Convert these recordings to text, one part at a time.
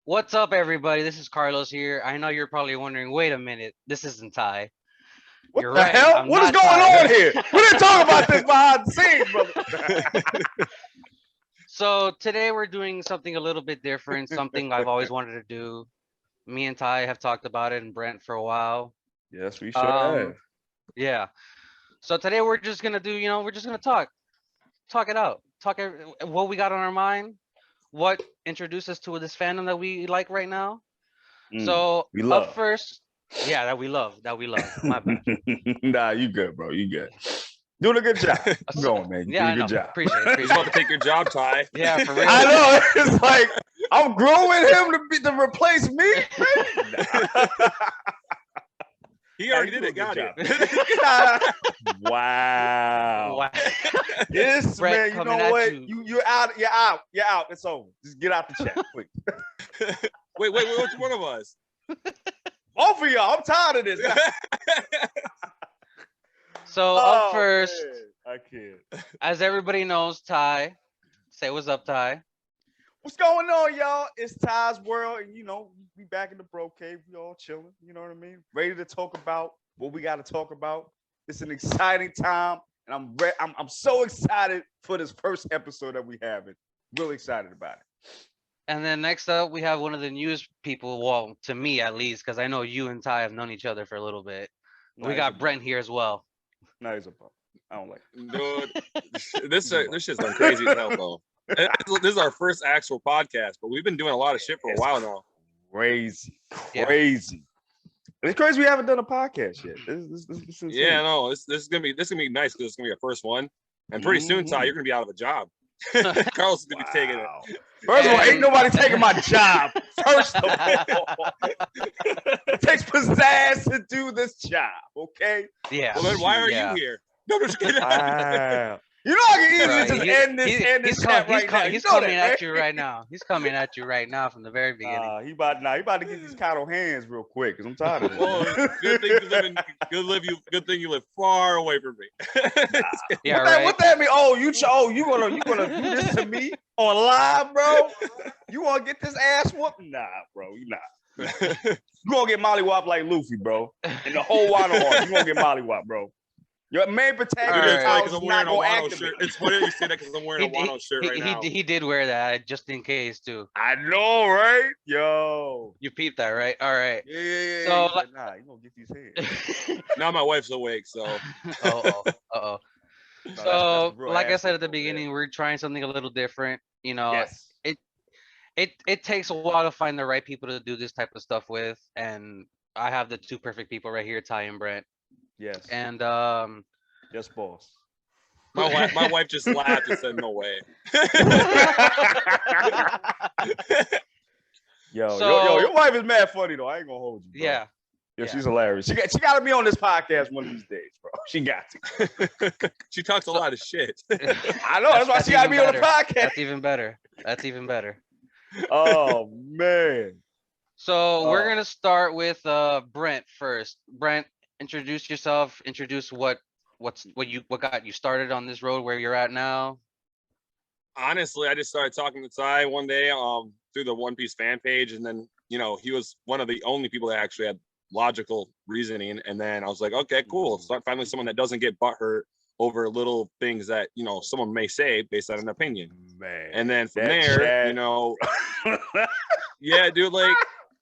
What's up, everybody? This is Carlos here. I know you're probably wondering, wait a minute, this isn't Ty. What You're the right, hell? I'm What is not going Ty. on here? We didn't talk about this behind the scenes, brother. So today we're doing something a little bit different, something I've always wanted to do. Me and Ty have talked about it and Brent for a while. Yes, we sure Um, have. yeah. So today we're just gonna do, we're just gonna talk it out, what we got on our mind, what introduced us to this fandom that we like right now. So We up love. first, yeah, that we love. My bad. Nah, you good, bro. You good. Doing a good job. Keep going, man. You Yeah, doing I a know. good job. Appreciate it. He's Appreciate about to it. take your job, Ty. Yeah, for real. I know. It's like I'm growing him to replace me. He already did it. Got it. Wow. Wow. This Brett man, you coming know at what? you. You're out. You're out. You're out. It's over. Just get out the chat, quick. Wait, which one of us? Both of y'all. I'm tired of this. So up first, man. I can't. as everybody knows, Ty. Say what's up, Ty. What's going on, y'all? It's Ty's World, and we back in the bro cave. We all chilling. You know what I mean? Ready to talk about what we got to talk about. It's an exciting time, and I'm so excited for this first episode that we have. It really excited about it. And then next up, we have one of the newest people. Well, to me at least, because I know you and Ty have known each other for a little bit. We got Brent here as well. No, he's a bum. I don't like it. Dude, this shit's done crazy as hell, though. This is our first actual podcast, but we've been doing a lot of shit for a while now. Crazy. Yeah. It's crazy we haven't done a podcast yet. This is Yeah, no, this is gonna be nice because it's gonna be our first one, and pretty soon, Ty, you're gonna be out of a job. Carlos is gonna be taking it. First of all, ain't nobody taking my job. First of all, it takes pizzazz to do this job. Okay. Yeah. Well, then why are you here? No, just kidding. Wow. You know I can easily just end this chat right now. He's coming at you right now. He's coming at you right now from the very beginning. He about to get these cattle hands real quick because I'm tired of it. Well, good thing you live far away from me. Yeah, right. What that mean? Oh, you gonna do this to me on live, bro? You wanna get this ass whooped? Nah, bro, you not. You gonna get mollywhopped like Luffy, bro. And the whole Wano arc, you gonna get mollywhopped, bro. Your main protagonist because is I'm not wearing a gonna Wano activate. shirt. It's funny you say that because I'm wearing a Wano shirt right now. He did wear that just in case too. I know, right? Yo. You peeped that, right? All right. Yeah. So, Like, nah, you gonna get these hands. Now my wife's awake, so. Uh-oh. So, like I said at the beginning, we're trying something a little different. Yes. It takes a while to find the right people to do this type of stuff with, and I have the two perfect people right here, Ty and Brent. Yes. And yes, boss. My wife just laughed and said, "No way." Your wife is mad funny though. I ain't gonna hold you. Bro. Yeah, she's hilarious. She got to be on this podcast one of these days, bro. She got to. She talks a lot of shit. I know. That's why she got to be on the podcast. That's even better. Oh man. So we're gonna start with Brent first. Brent, introduce yourself. Introduce what got you started on this road where you're at now. Honestly, I just started talking to Ty one day through the One Piece fan page, and then he was one of the only people that actually had logical reasoning. And then I was like, okay, cool. So finally someone that doesn't get butthurt over little things that someone may say based on an opinion. Man. And then from there, yeah, dude, like.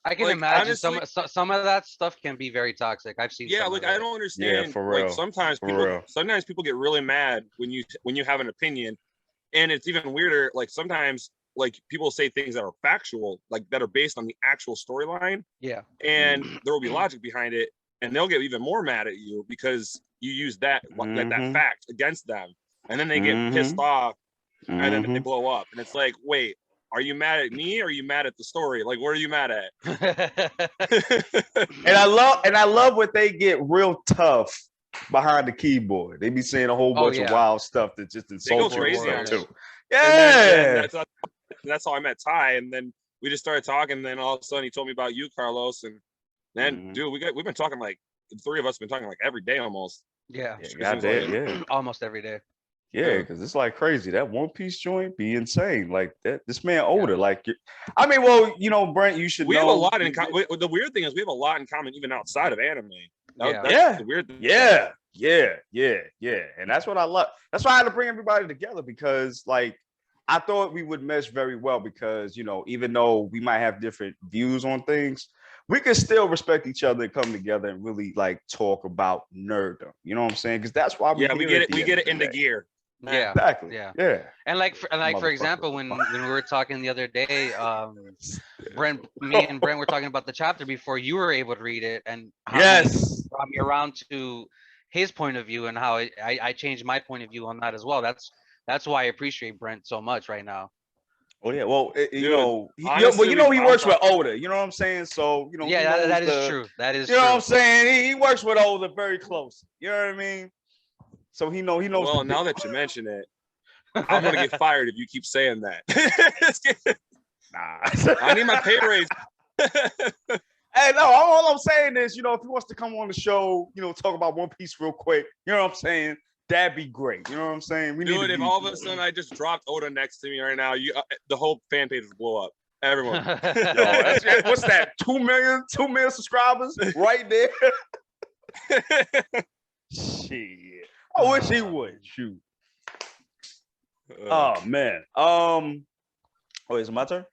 I can imagine honestly, some of that stuff can be very toxic. I've seen. Yeah, like I don't understand. Yeah, for real. Like sometimes people get really mad when you have an opinion, and it's even weirder. Like sometimes like people say things that are factual, like that are based on the actual storyline. Yeah. And there will be logic behind it, and they'll get even more mad at you because you use that like that fact against them, and then they get pissed off, and then they blow up, and it's like, wait. Are you mad at me or are you mad at the story? Like, what are you mad at? And I love what they get real tough behind the keyboard. They be saying a whole bunch of wild stuff that just insults you too. Yeah. That's how I met Ty, and then we just started talking. And then all of a sudden, he told me about you, Carlos, and then dude, we've been talking like the three of us have been talking like every day almost. Yeah. Yeah. Almost every day. Yeah, because it's like crazy. That One Piece joint be insane. Like that, this man older. Like, I mean, well, you know, Brent, you should We know. have a lot in common. The weird thing is we have a lot in common even outside of anime. Yeah. That's the weird thing. Yeah. And that's what I love. That's why I had to bring everybody together because, like, I thought we would mesh very well because, you know, even though we might have different views on things, we can still respect each other and come together and really like talk about nerddom. You know what I'm saying? Because that's why we get it. We get it into gear. Yeah. Exactly. Yeah. And for example, when we were talking the other day, me and Brent were talking about the chapter before you were able to read it, and how he brought me around to his point of view and how I changed my point of view on that as well. That's why I appreciate Brent so much right now. Oh yeah, well, you know, honestly, he works with Oda. You know what I'm saying? So you know, yeah, that is true. That is, you know what I'm saying? He works with Oda very close. You know what I mean? So he knows. Well, now that you mention it, I'm gonna get fired if you keep saying that. Nah, I need my pay raise. Hey, no, all I'm saying is, you know, if he wants to come on the show, you know, talk about One Piece real quick, you know what I'm saying? That'd be great. You know what I'm saying? Dude, if all of a sudden I just dropped Oda next to me right now, the whole fan page would blow up. Everyone. Yo, what's that? 2 million subscribers right there. Shit. I wish he would. Shoot. Oh man. Oh, is it my turn?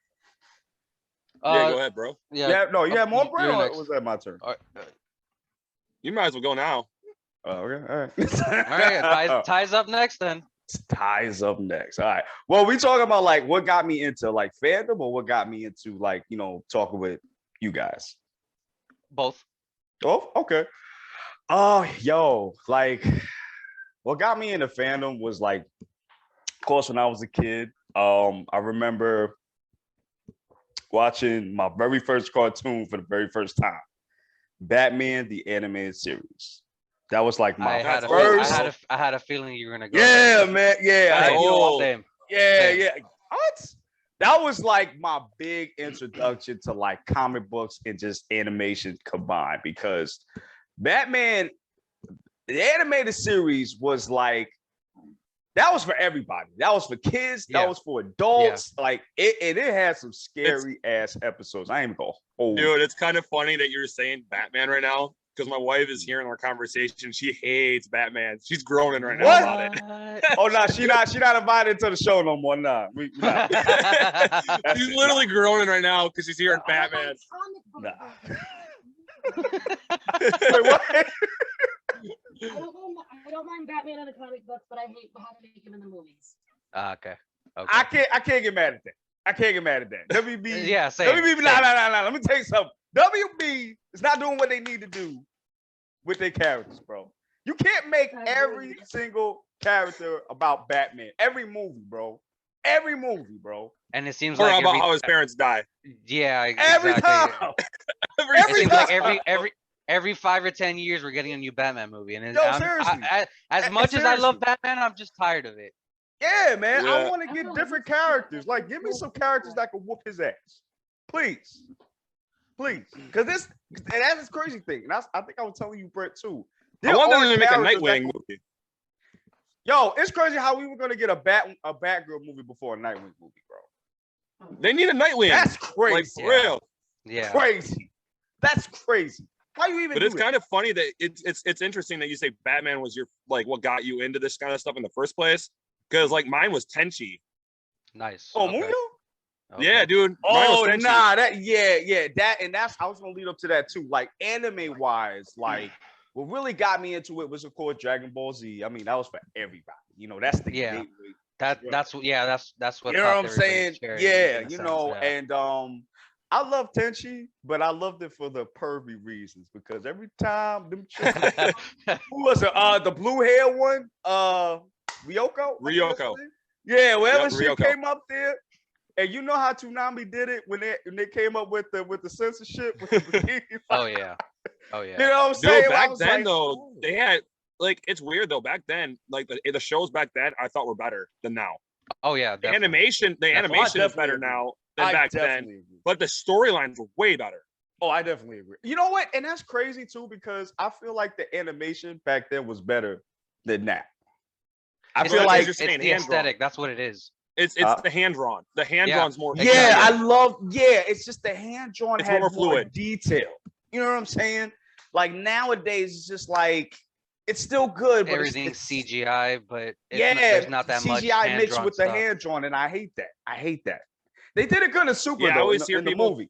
Yeah, go ahead, bro. Yeah. No, you have more, bro. Or was that my turn? You might as well go now. Oh, okay. All right. All right. Ties up next then. Ties up next. All right. Well, we talking about like what got me into like fandom or what got me into like, you know, talking with you guys. Both. Oh, okay. Oh, yo, like what got me into fandom was like, of course, when I was a kid, I remember watching my very first cartoon for the very first time, Batman the Animated Series. That was like my first. I had a feeling you were gonna go. Yeah, man. Yeah. Same. Yeah. What? That was like my big introduction to like comic books and just animation combined because Batman, the animated series was like, that was for everybody. That was for kids. That was for adults. Yeah. Like it had some scary ass episodes. I ain't even gonna hold. Dude, it's kind of funny that you're saying Batman right now because my wife is hearing our conversation. She hates Batman. She's groaning right now about it. Oh no, she not invited to the show no more. Nah, we not. She's literally groaning right now because she's hearing Batman. Nah. Wait, what? I don't mind Batman in the comic books, but I hate how to make him in the movies. Okay. I can't get mad at that. WB. Yeah, same. WB. Nah. Let me tell you something. WB is not doing what they need to do with their characters, bro. You can't make every single character about Batman. Every movie, bro. And it seems like about how his parents die. Yeah, exactly. Every time. Every 5 or 10 years, we're getting a new Batman movie, and seriously. As much as I love Batman, I'm just tired of it. Yeah, man. Yeah. I want to get different characters. Like, give me some characters that can whoop his ass, please. Because that's the crazy thing. And I think I was telling you, Brett, too. I want them to make a Nightwing movie. Yo, it's crazy how we were gonna get a Batgirl movie before a Nightwing movie, bro. They need a Nightwing. That's crazy. Like, for real. Yeah. Crazy. That's crazy. How you even? But it's kind of funny that it's interesting that you say Batman was your like what got you into this kind of stuff in the first place. Because like mine was Tenchi. Nice. Oh, Muyo? Okay. Yeah, dude. Oh, nah, that's I was gonna lead up to that too. Like anime wise, like what really got me into it was of course Dragon Ball Z. I mean, that was for everybody. You know, that's the gateway. That's what you know what I'm saying. Yeah, you know, and I love Tenchi, but I loved it for the pervy reasons because every time them children, who was it? The blue hair one, Ryoko. Yeah, wherever she came up there. And you know how Toonami did it when they came up with the censorship with the bikini. Oh yeah. You know what I'm saying? Dude, back then though, they had like it's weird though. Back then, like the shows back then, I thought were better than now. Oh yeah, the animation is better now than back then. Agree. But the storylines were way better. Oh, I definitely agree. You know what? And that's crazy too because I feel like the animation back then was better than that. I It's feel the- like you're it's saying the hand drawn. aesthetic. That's what it is. It's the hand drawn. The hand Yeah. drawn's more. yeah, Exactly. I love. Yeah, it's just the hand drawn It's had more more fluid. detail. You know what I'm saying? Like nowadays, it's just like it's still good, but Everything's it's CGI, but yeah, there's not that much CGI mixed hand-drawn with the stuff. hand drawn, and I hate that. I hate that. They did it good in Super Yeah, I though, always in hear the people- movie.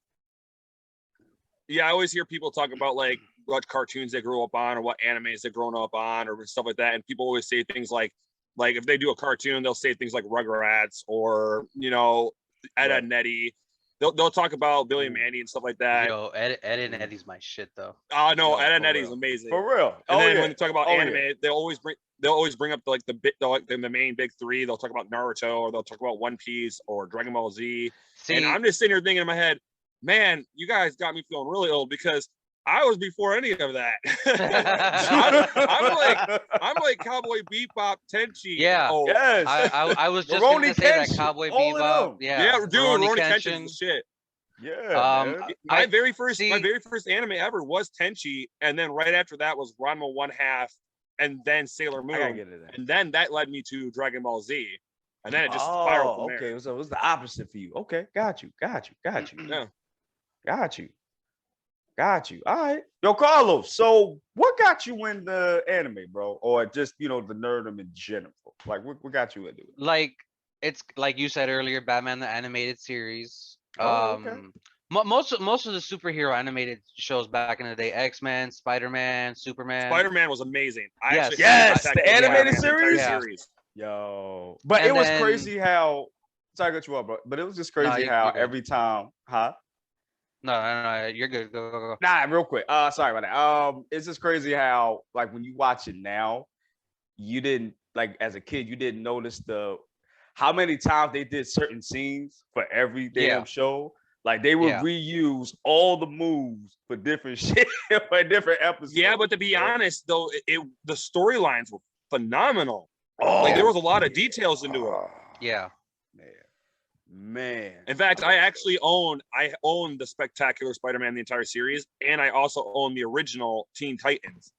Yeah, I always hear people talk about like what cartoons they grew up on or what animes they've grown up on or stuff like that. And people always say things like if they do a cartoon, they'll say things like Rugrats or, you know, Ed, Ed and Eddie. They'll talk about Billy and Mandy and stuff like that. Yo, Ed and Eddie's my shit though. Oh no, No, Ed and for Eddie's real. amazing. For real. And then yeah. when they talk about Oh, anime, yeah. they'll always bring up the main big three. They'll talk about Naruto or they'll talk about One Piece or Dragon Ball Z. See, And I'm just sitting here thinking in my head, man, you guys got me feeling really old because I was before any of that. I'm like Cowboy Bebop, Tenchi. Yeah. Oh, Yes. I was just Rurouni gonna say that Kenshin, Cowboy all of Bebop. them. Yeah, dude, Rurouni Kenshin is the shit. Yeah. Um, man. My I- very first see- anime ever was Tenchi, and then right after that was Ranma 1/2, and then Sailor I gotta Moon, get into that. and then that led me to Dragon Ball Z, and then it just spiraled from okay. there. So it was the opposite for you. Okay, got you. Yeah. Got you. All right. Yo, Carlos. So what got you in the anime, bro? Or just, the nerdom in general? Like what got you into it? like it's like you said earlier, Batman the animated series. Oh, okay. Most of the superhero animated shows back in the day, X-Men, Spider-Man, Superman. Spider-Man was amazing. I Yes. actually Yes, haven't the contacted animated Batman the entire series? series. Yo. But And it was then- crazy how sorry to cut you up, bro. But it was just crazy you're how good. every time, huh? No, you're good. Go. Nah, real quick. Sorry about that. It's just crazy how, like, when you watch it now, you didn't like as a kid, you didn't notice how many times they did certain scenes for every damn Yeah. show. Like they would Yeah. reuse all the moves for different shit for different episodes. Yeah, but to be honest, though, the storylines were phenomenal. Oh, Like there was a lot of details into it. Yeah. Man. In fact, I own the Spectacular Spider-Man, the entire series, and I also own the original Teen Titans.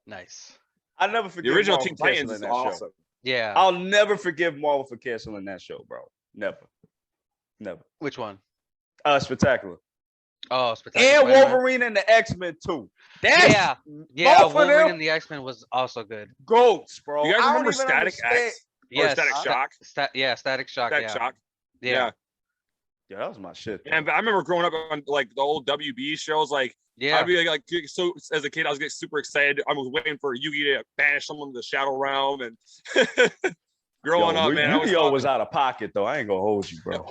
Nice. I never The forget original Marvel Teen for Titans canceling is that awesome. show. Yeah. I'll never forgive Marvel for canceling that show, bro. Never. Which one? Spectacular. Oh, Spectacular And Spider-Man. Wolverine and the X-Men too. That's Yeah, both of Wolverine them and the X-Men was also good. goats, bro. You guys I don't remember even Static understand- X or Yes. Static Shock? Static Shock. Static Yeah. Shock. Yeah. Yeah, that was my shit. though. And I remember growing up on like the old WB shows. Like Yeah. I'd be like, so as a kid, I was getting super excited. I was waiting for Yu-Gi to banish someone to the Shadow Realm, and growing up, man, I was Yu-Gi-Oh was out of pocket though. I ain't gonna hold you, bro.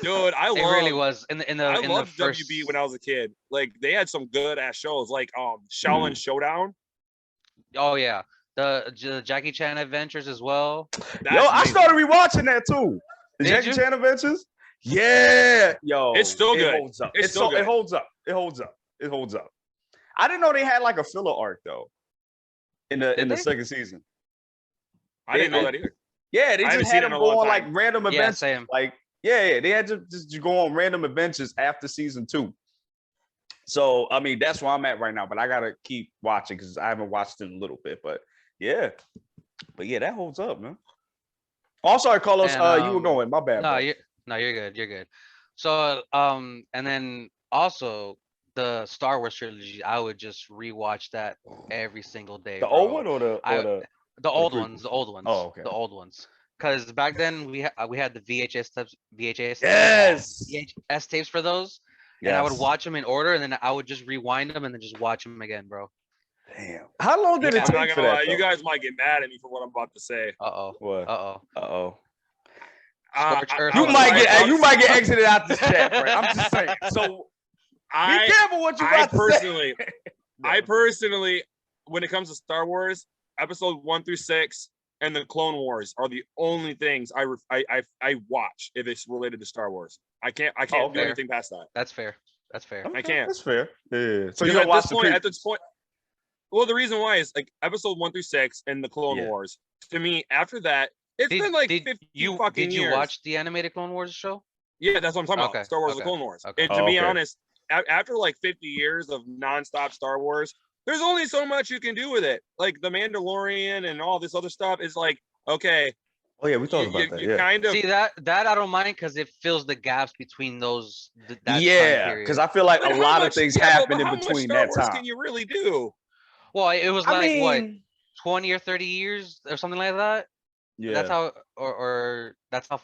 dude. I It really love. was in the I in the loved first. WB when I was a kid. Like they had some good ass shows, like Shaolin Showdown. Oh yeah, the Jackie Chan adventures as well. That's Yo, I amazing. started rewatching that too. The Did Jackie you? Chan Adventures. Yeah, yo, It's still it good. Holds up. It's still It good. holds up. It holds up. It holds up. I didn't know they had like a filler arc though. In the Did they? second season. I didn't know that either. Yeah, they I haven't just seen had it them in a go long on like time. random Yeah, events. same. Like, yeah, they had to just go on random adventures after season 2. So, I mean, that's where I'm at right now, but I gotta keep watching because I haven't watched it in a little bit. But yeah, that holds up, man. Oh, sorry, Carlos. And, You were going. My bad. bro. You're good. You're good. So and then also the Star Wars trilogy, I would just rewatch that every single day. The bro. old one or the The old prequel? ones, the old ones. Oh, okay. The old ones. Because back then we had the VHS tapes, Yes. VHS tapes for those, and I would watch them in order, and then I would just rewind them and then just watch them again, bro. Damn. How long did it I'm take not for gonna that? lie. You though? guys might get mad at me for what I'm about to say. What? Uh oh. Uh-oh. Scorched Earth. You Oh, might sorry. get exited out this chat, bro. I'm just saying. So be careful what you about to say. I personally, when it comes to Star Wars, episode 1 through 6 and the Clone Wars are the only things I watch if it's related to Star Wars. I can't do fair. anything past that. That's fair. That's fair. Okay, can't. That's fair. Yeah. So Because you don't watch at this point, well, the reason why is like episode 1 through 6 and the Clone Yeah. Wars. To me, after that, it's been like 50 fucking Did you years. watch the animated Clone Wars show? Yeah, that's what I'm talking Okay, about. Star Wars: The okay, Clone Wars. okay. And to be okay. honest, after like 50 years of nonstop Star Wars, there's only so much you can do with it. Like the Mandalorian and all this other stuff is like, okay. Oh yeah, we talked about that. You Yeah. kind of See that I don't mind because it fills the gaps between those that time Yeah, period. because I feel like But a how lot much- of things yeah, happen but in how much between Star that Wars time. can you really do? Well, it was I like what mean, 20 or 30 years or something like that. That's yeah. how, or that's how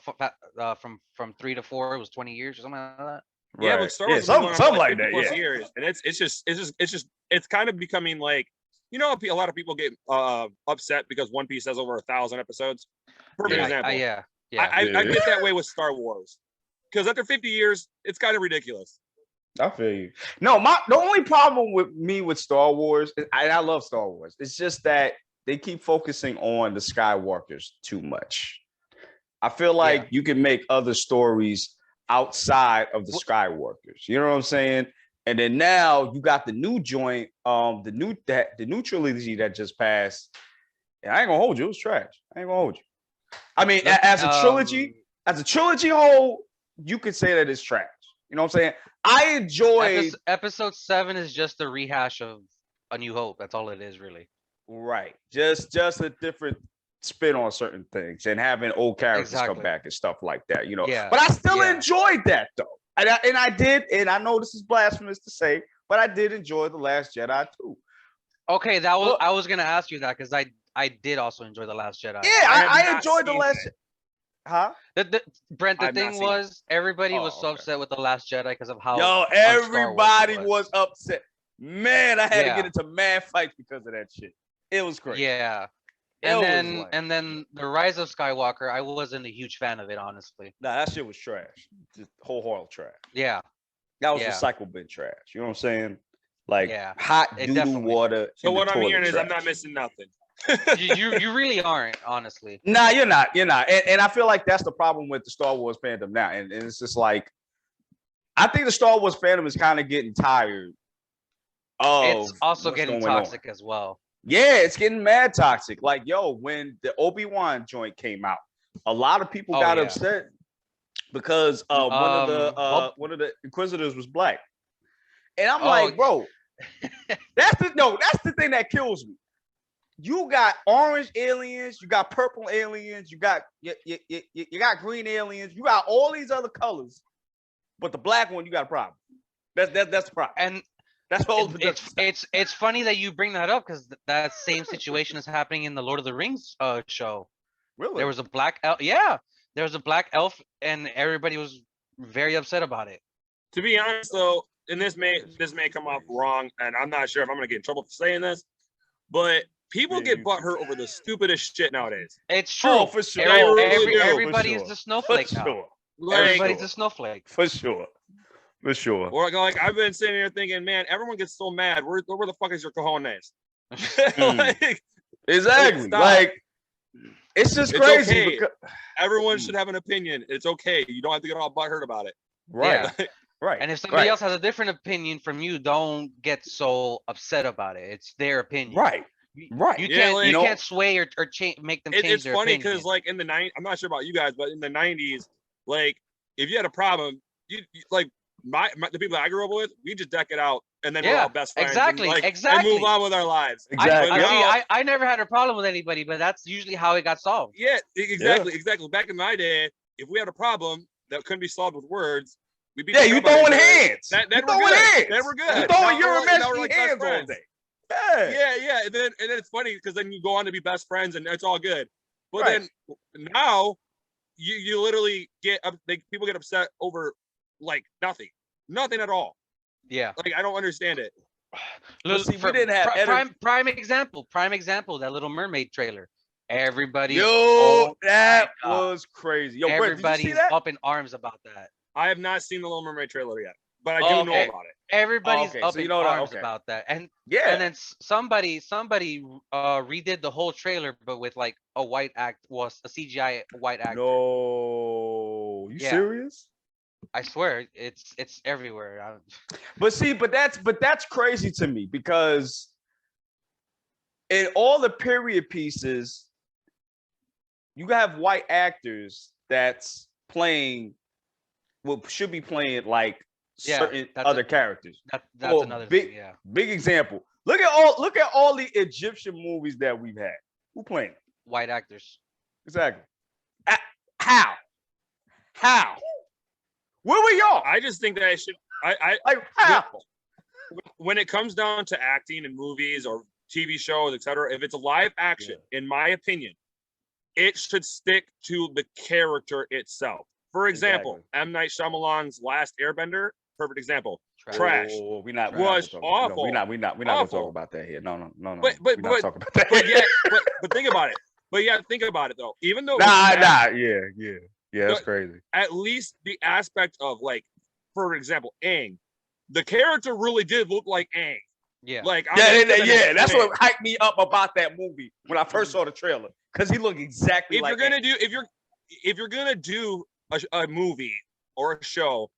from 3 to 4 it was 20 years or something like that. Yeah, Right. but Star Yeah, Wars has been going on for something like like 50 that. plus Yeah. years, and it's kind of becoming like, you know, a lot of people get upset because One Piece has over 1,000 episodes. Perfect Yeah. example. Yeah. I get that way with Star Wars because after 50 years, it's kind of ridiculous. I feel you. No, the only problem with me with Star Wars, and I love Star Wars, it's just that they keep focusing on the Skywalkers too much. I feel like you can make other stories outside of the Skywalkers. You know what I'm saying? And then now you got the new joint, the new trilogy that just passed. And I ain't gonna hold you, it was trash. I ain't gonna hold you. I mean, as a trilogy whole, you could say that it's trash. You know what I'm saying? I enjoy episode 7 is just a rehash of A New Hope. That's all it is, really. right, just a different spin on certain things and having old characters come back and stuff like that. You know, but I still enjoyed that though, and I did, and I know this is blasphemous to say, but I did enjoy The Last Jedi too. Okay, I was gonna ask you that because I did also enjoy The Last Jedi. Yeah, I enjoyed The Last. Huh? Brent, the thing was, everybody was so upset with The Last Jedi because of how everybody was upset. Man, I had to get into mad fights because of that shit. It was crazy. Yeah. And then The Rise of Skywalker, I wasn't a huge fan of it, honestly. Nah, that shit was trash. Just whole trash. Yeah. That was recycle bin trash. You know what I'm saying? Like hot doo-doo water. So what I'm hearing is I'm not missing nothing. you really aren't, honestly. Nah, you're not. And I feel like that's the problem with the Star Wars fandom now. And it's just like, I think the Star Wars fandom is kind of getting tired of it's also getting toxic as well. Yeah, it's getting mad toxic. Like, yo, when the Obi-Wan joint came out, a lot of people got upset because one of the Inquisitors was black. And I'm like, bro, that's the thing that kills me. You got orange aliens, you got purple aliens, you got green aliens, you got all these other colors, but the black one, you got a problem. That's the problem. And that's all. It's funny that you bring that up because that same situation is happening in the Lord of the Rings show. Really? There was a black elf. Yeah, there was a black elf, and everybody was very upset about it. To be honest, though, and this may come off wrong, and I'm not sure if I'm gonna get in trouble for saying this, but people get butthurt over the stupidest shit nowadays. It's true. Oh, for sure. Everybody's a snowflake now. Everybody's a snowflake. For sure. For sure. Or like I've been sitting here thinking, man, everyone gets so mad. Where the fuck is your cojones? Exactly. Like it's just crazy. Okay. Everyone should have an opinion. It's okay. You don't have to get all butthurt about it. Right. Yeah. Right. And if somebody else has a different opinion from you, don't get so upset about it. It's their opinion. Right. Right. You can't sway or make them change it's their funny opinion. because like in the 90s, I'm not sure about you guys, but in the 90s, like if you had a problem, you like the people that I grew up with, we just deck it out and then we're all best friends. Exactly. And move on with our lives. Exactly. I never had a problem with anybody, but that's usually how it got solved. Yeah, exactly. Back in my day, if we had a problem that couldn't be solved with words, we'd be you throwing hands. Then we're good. You throwing your hands all day. Yeah. And then it's funny because then you go on to be best friends and it's all good. But then now you literally people get upset over like nothing at all. Yeah, like I don't understand it. See, we didn't have prime example. That Little Mermaid trailer. Everybody, that was crazy. Yo, everybody's up in arms about that. I have not seen the Little Mermaid trailer yet, but I do know about it. Everybody's up in arms about that, and then somebody redid the whole trailer, but with like a CGI white actor. No, you serious? I swear, it's everywhere. But that's crazy to me because in all the period pieces, you have white actors that's playing, should be playing like certain other characters. That's another thing. Yeah. Big example. Look at all the Egyptian movies that we've had. Who playing? White actors. Exactly. How? Where were y'all? I just think that I should. I Like how? when it comes down to acting in movies or TV shows, etc., if it's a live action, in my opinion, it should stick to the character itself. For example, M. Night Shyamalan's Last Airbender, perfect example. Trash. Oh, we're not Was awful. We're not gonna talk about that here. No. But we're not talking about that. But think about it. But yeah, think about it though. Even though yeah, that's crazy. at least the aspect of, like, for example, Aang, the character really did look like Aang. Yeah. Like, That's what hyped me up about that movie when I first saw the trailer, because he looked exactly if like. If you're gonna do a movie or a show,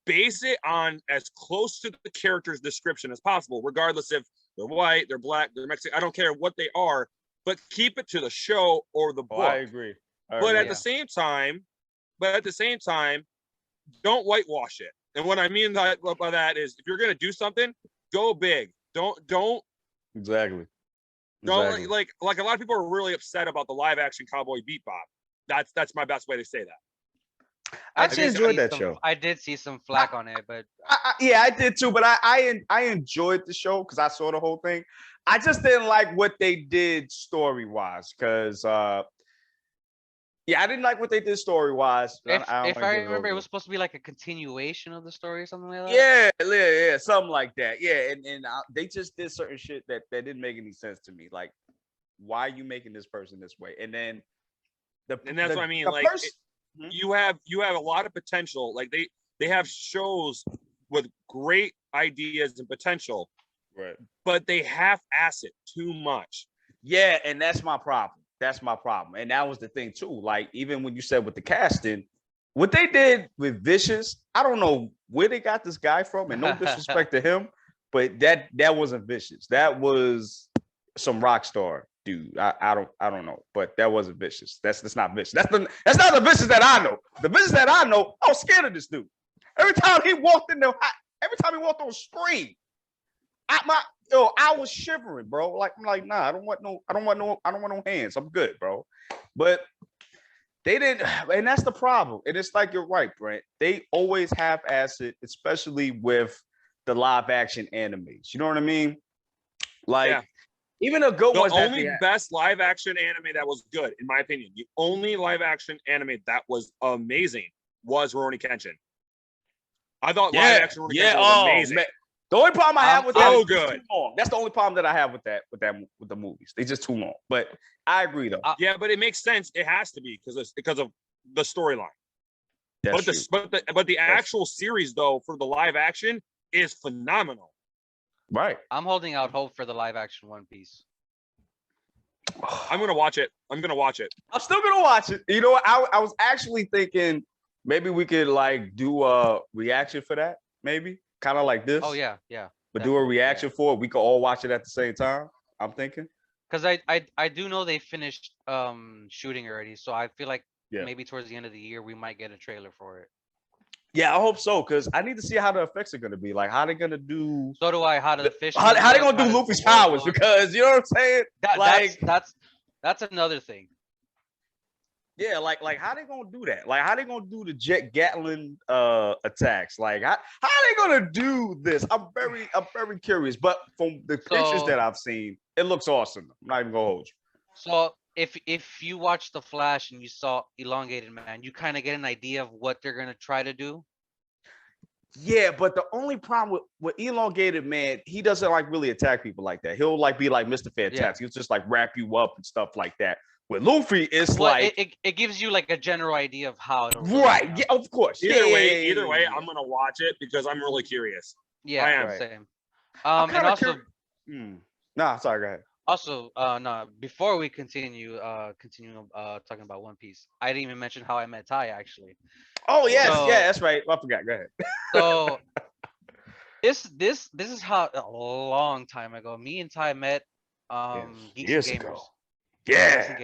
base it on as close to the character's description as possible, regardless if they're white, they're black, they're Mexican. I don't care what they are, but keep it to the show or the book. I agree. But at the same time, don't whitewash it. And what I mean by that is, if you're gonna do something, go big. Don't Exactly. like a lot of people are really upset about the live action Cowboy Bebop. That's my best way to say that. I actually enjoyed that show. I did see some flack on it, but I did too. But I enjoyed the show because I saw the whole thing. I just didn't like what they did story wise, because I didn't like what they did story wise. if I remember, it was supposed to be like a continuation of the story or something like that. Yeah, something like that. Yeah, and they just did certain shit that didn't make any sense to me. Like, why are you making this person this way? And then that's what I mean. Like, you have a lot of potential. Like, they have shows with great ideas and potential, right? But they half-ass it too much. Yeah, and that's my problem. And that was the thing too. Like, even when you said with the casting, what they did with Vicious, I don't know where they got this guy from, and no disrespect to him, but that wasn't Vicious. That was some rock star dude. I don't know, but that wasn't Vicious. That's not Vicious. That's not the Vicious that I know. The Vicious that I know, I was scared of this dude. Every time he walked on screen, I was shivering, bro. Like, I'm like, nah, I don't want no hands. I'm good, bro. But they didn't, and that's the problem. And it's like, you're right, Brent. They always half-ass it, especially with the live action animes. You know what I mean? Like, even a good one. The only best live action anime that was good, in my opinion, the only live action anime that was amazing was Rurouni Kenshin. I thought live action Rurouni Kenshin was amazing. Man. The only problem I have with that is good. Too long. That's the only problem that I have with the movies. They're just too long. But I agree though. Yeah, but it makes sense. It has to be because of the storyline. But the actual series though, for the live action, is phenomenal. Right. I'm holding out hope for the live action One Piece. I'm gonna watch it. I'm still gonna watch it. You know what? I was actually thinking maybe we could like do a reaction for that. Maybe kind of like this. Oh yeah. But do a reaction for it. We could all watch it at the same time. I'm thinking. Because I do know they finished shooting already, so I feel like maybe towards the end of the year we might get a trailer for it. Yeah, I hope so, because I need to see how the effects are going to be. Like, how they're going to do. So do I. How do the fish? How they going to do Luffy's powers? Because you know what I'm saying. That's another thing. Yeah, like how they gonna do that? Like, how they gonna do the Jet Gatlin attacks? Like, how they gonna do this? I'm very curious. But from the pictures that I've seen, it looks awesome. I'm not even gonna hold you. So if you watch The Flash and you saw Elongated Man, you kind of get an idea of what they're gonna try to do. Yeah, but the only problem with Elongated Man, he doesn't like really attack people like that. He'll like be like Mr. Fantastic. He'll just like wrap you up and stuff like that. With Luffy, it's like it gives you like a general idea of how it'll right. Yeah, of course. Either way, I'm gonna watch it because I'm really curious. Yeah, I am. Right. Same. And also, nah, sorry, go ahead. Also, no, before we continue talking about One Piece, I didn't even mention How I Met Ty actually. Oh yes, that's right. I forgot. Go ahead. So this is how a long time ago me and Ty met. Years Gamers. ago. Yeah.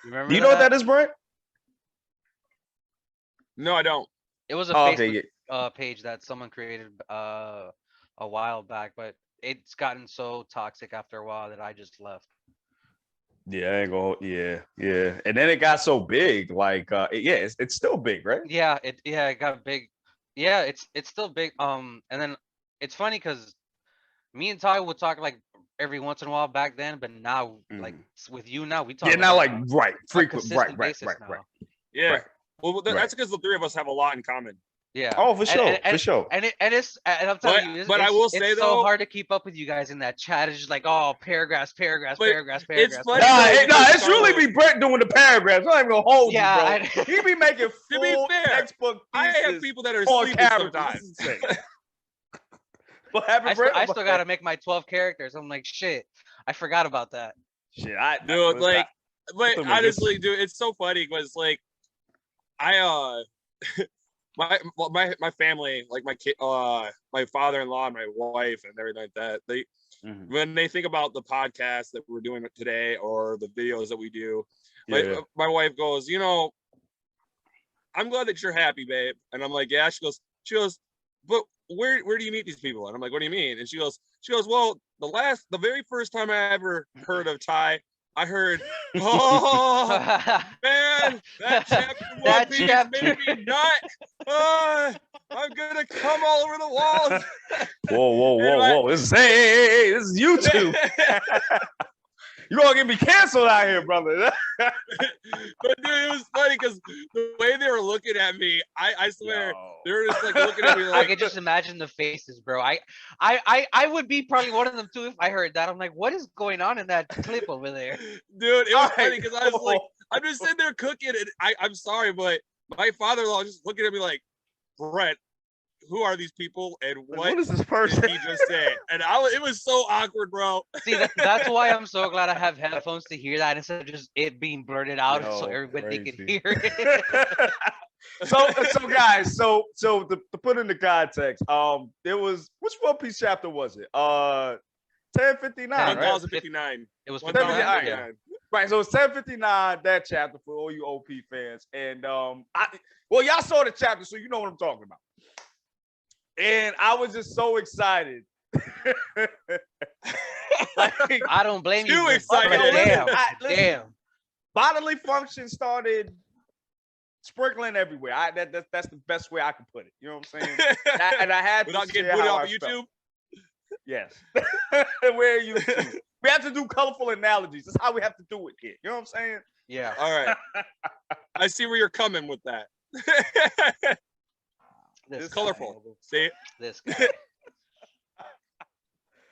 Remember? Do you know what that is, Brent? No, I don't. It was a Facebook page that someone created a while back, but it's gotten so toxic after a while that I just left. Yeah, I ain't gonna. Yeah. And then it got so big. Like, yeah, it's still big, right? Yeah, it got big. Yeah, it's still big. And then it's funny because me and Ty would talk like every once in a while back then, but now like with you now we talk. Yeah, like, not like on right, a frequent, right, consistent right, basis right, now. right. Yeah. Right. Well, that's because the three of us have a lot in common. Yeah. Oh, for sure, for sure. And I'm telling you, but I will say it's though, so hard to keep up with you guys in that chat. It's just like, oh, paragraphs. But it's paragraphs. funny Nah, though, it's really be Brett doing the paragraphs. I'm not even gonna hold you, bro. He be making To be full fair, textbook I have pieces people that are on sleeping characters. sometimes. This is insane. What happened, Brett? I still gotta make my 12 characters. I'm like, shit, I forgot about that. Shit, Dude, like honestly, dude, it's so funny because like I my family, like my kid, my father-in-law, my wife, and everything like that. They when they think about the podcast that we're doing today or the videos that we do, my wife goes, you know, I'm glad that you're happy, babe. And I'm like, yeah. She goes, but where do you meet these people? And I'm like, what do you mean? And she goes, well, the very first time I ever heard of Ty, I heard, oh man, that chapter one piece made me nut. I'm gonna come all over the walls. Whoa. This is YouTube. You gonna get me canceled out here, brother. But dude, it was funny because the way they were looking at me, I swear, they were just like looking at me like I could just imagine the faces, bro. I would be probably one of them too if I heard that. I'm like, what is going on in that clip over there? Dude, it was funny because I was like, I'm just sitting there cooking, and I'm sorry, but my father-in-law was just looking at me like, Brett, who are these people and what is this person? Did he just say? And it was so awkward, bro. See, that's why I'm so glad I have headphones to hear that instead of just it being blurted out so everybody can hear it. so guys, so to put into context, there was which One Piece chapter was it? 1059, right? 1059. It was 1059. yeah. Right, so it's 1059, that chapter for all you OP fans. And well, y'all saw the chapter, so you know what I'm talking about. And I was just so excited. Like, I don't blame you. Too excited. Damn. Bodily function started sprinkling everywhere. That's the best way I can put it. You know what I'm saying? And I had without to getting share booted how off I of YouTube. felt. Yes. Where are you? We have to do colorful analogies. That's how we have to do it here. You know what I'm saying? Yeah. All right. I see where you're coming with that. This colorful. Guy. See? This guy.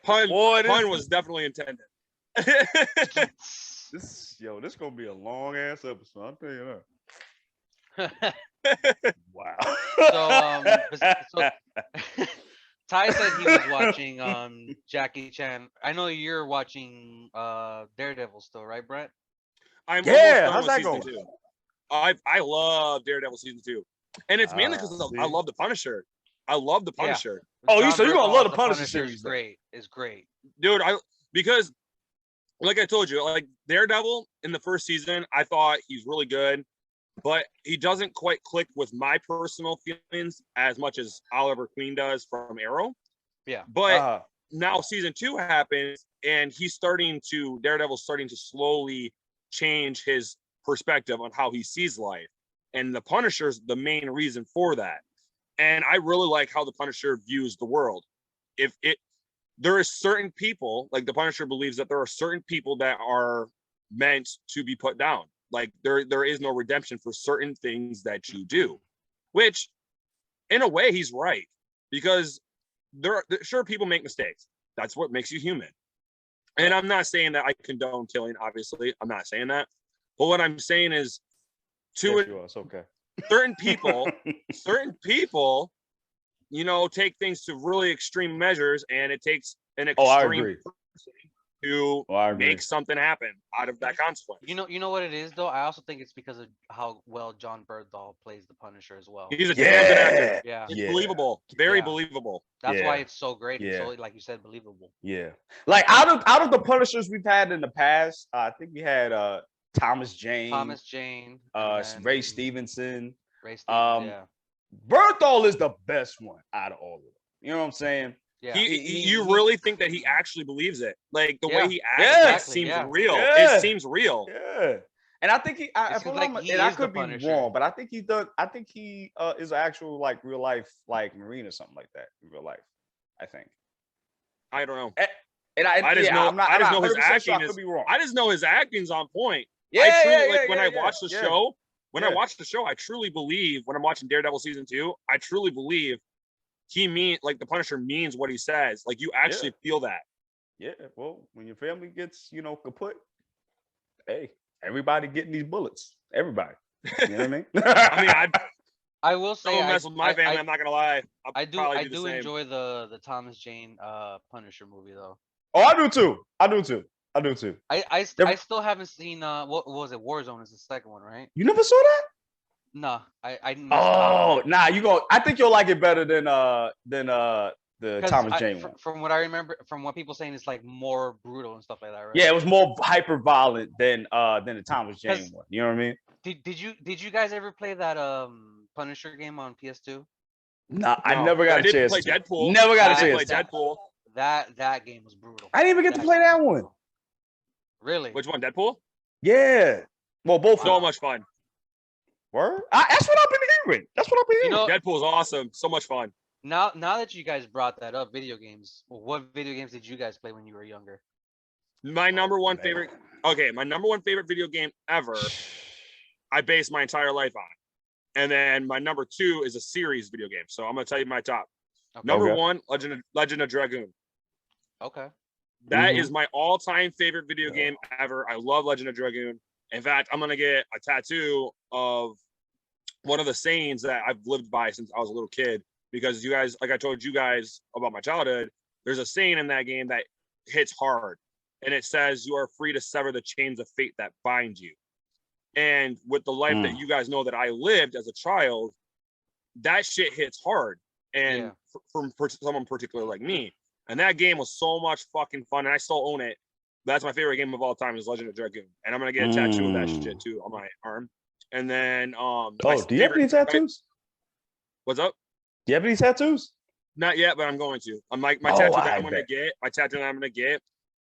Pun was definitely intended. This gonna be a long ass episode. I'll tell you that. Wow. So Ty said he was watching Jackie Chan. I know you're watching Daredevil still, right, Brett? I'm how's that going? 2. I love Daredevil season 2. And it's mainly because I love the Punisher. I love the Punisher. Yeah. Oh, so you're gonna love the Punisher series? Great, it's great, dude. Because, like I told you, like Daredevil in the first season, I thought he's really good, but he doesn't quite click with my personal feelings as much as Oliver Queen does from Arrow. Yeah, but now season 2 happens, and Daredevil's starting to slowly change his perspective on how he sees life. And the Punisher's the main reason for that. And I really like how the Punisher views the world. There are certain people, like the Punisher believes that there are certain people that are meant to be put down. Like there is no redemption for certain things that you do, which in a way he's right, because sure, people make mistakes. That's what makes you human. And I'm not saying that I condone killing, obviously. I'm not saying that. But what I'm saying is it's okay. certain people, take things to really extreme measures, and it takes an extreme person to make something happen out of that consequence. You know what it is though? I also think it's because of how well John Bernthal plays the Punisher as well. He's a talented actor. Yeah. It's believable. Very believable. That's why it's so great. It's so, like you said, believable. Yeah. Like out of the Punishers we've had in the past, I think we had Thomas Jane, Ray Stevenson. Bernthal is the best one out of all of them. You know what I'm saying? Yeah. You really think that he actually believes it? Like the way he acts, Yeah. it Exactly, seems yeah. real. Yeah. It seems real. Yeah. And I think It seems like he and I is the could be Punisher. wrong, but I think he does. I think he is an actual like real life like Marine or something like that in real life. I think. I don't know. And I just know. I'm not I just know his 100% sure. acting I could is. be wrong. I just know his acting's on point. Yeah, I truly yeah, like yeah, when yeah, I yeah, watch the yeah. show. When I Yeah. watch the show, I truly believe when I'm watching Daredevil season 2, I truly believe like the Punisher means what he says. Like you actually feel that. Yeah. Well, when your family gets kaput, hey, everybody getting these bullets. Everybody. You know what I mean? I mean, I will say don't mess with my family. I'm not gonna lie. I do probably the same. enjoy the Thomas Jane Punisher movie though. Oh, I do too. I do too. I still haven't seen what was it? Warzone is the second one, right? You never saw that? No, I missed Oh, out. nah, I think you'll like it better than the 'Cause Thomas Jane one. from what I remember, from what people saying, it's like more brutal and stuff like that, right? Yeah, it was more hyper violent than the Thomas Jane 'Cause- one. You know what I mean? Did you guys ever play that Punisher game on PS2? Nah, I No, never got I a chance play to. Deadpool. Never got a I I chance play to. Deadpool. That game was brutal. I didn't even get to play that one. Really? Which one? Deadpool? Yeah. Well, both of So them. much fun. Word? That's what I've been hearing. That's what I've been hearing. Deadpool's awesome. So much fun. Now that you guys brought that up, video games. What video games did you guys play when you were younger? My number one man. favorite. Okay, my number one favorite video game ever. I base my entire life on, and then my number 2 is a series video game. So I'm gonna tell you my top. Okay. Number 1, Legend of Dragoon. Okay. That is my all-time favorite video game ever. I love Legend of Dragoon. In fact, I'm gonna get a tattoo of one of the sayings that I've lived by since I was a little kid. Because you guys, like I told you guys about my childhood, there's a saying in that game that hits hard, and it says, "You are free to sever the chains of fate that bind you." And with the life that you guys know that I lived as a child, that shit hits hard. And for someone particular like me, and that game was so much fucking fun, and I still own it. That's my favorite game of all time is Legend of Dragoon, and I'm gonna get a tattoo of that shit too on my arm. And then do you have any tattoos? What's up? Do you have any tattoos? Not yet, but I'm going to. My tattoo that I'm gonna get,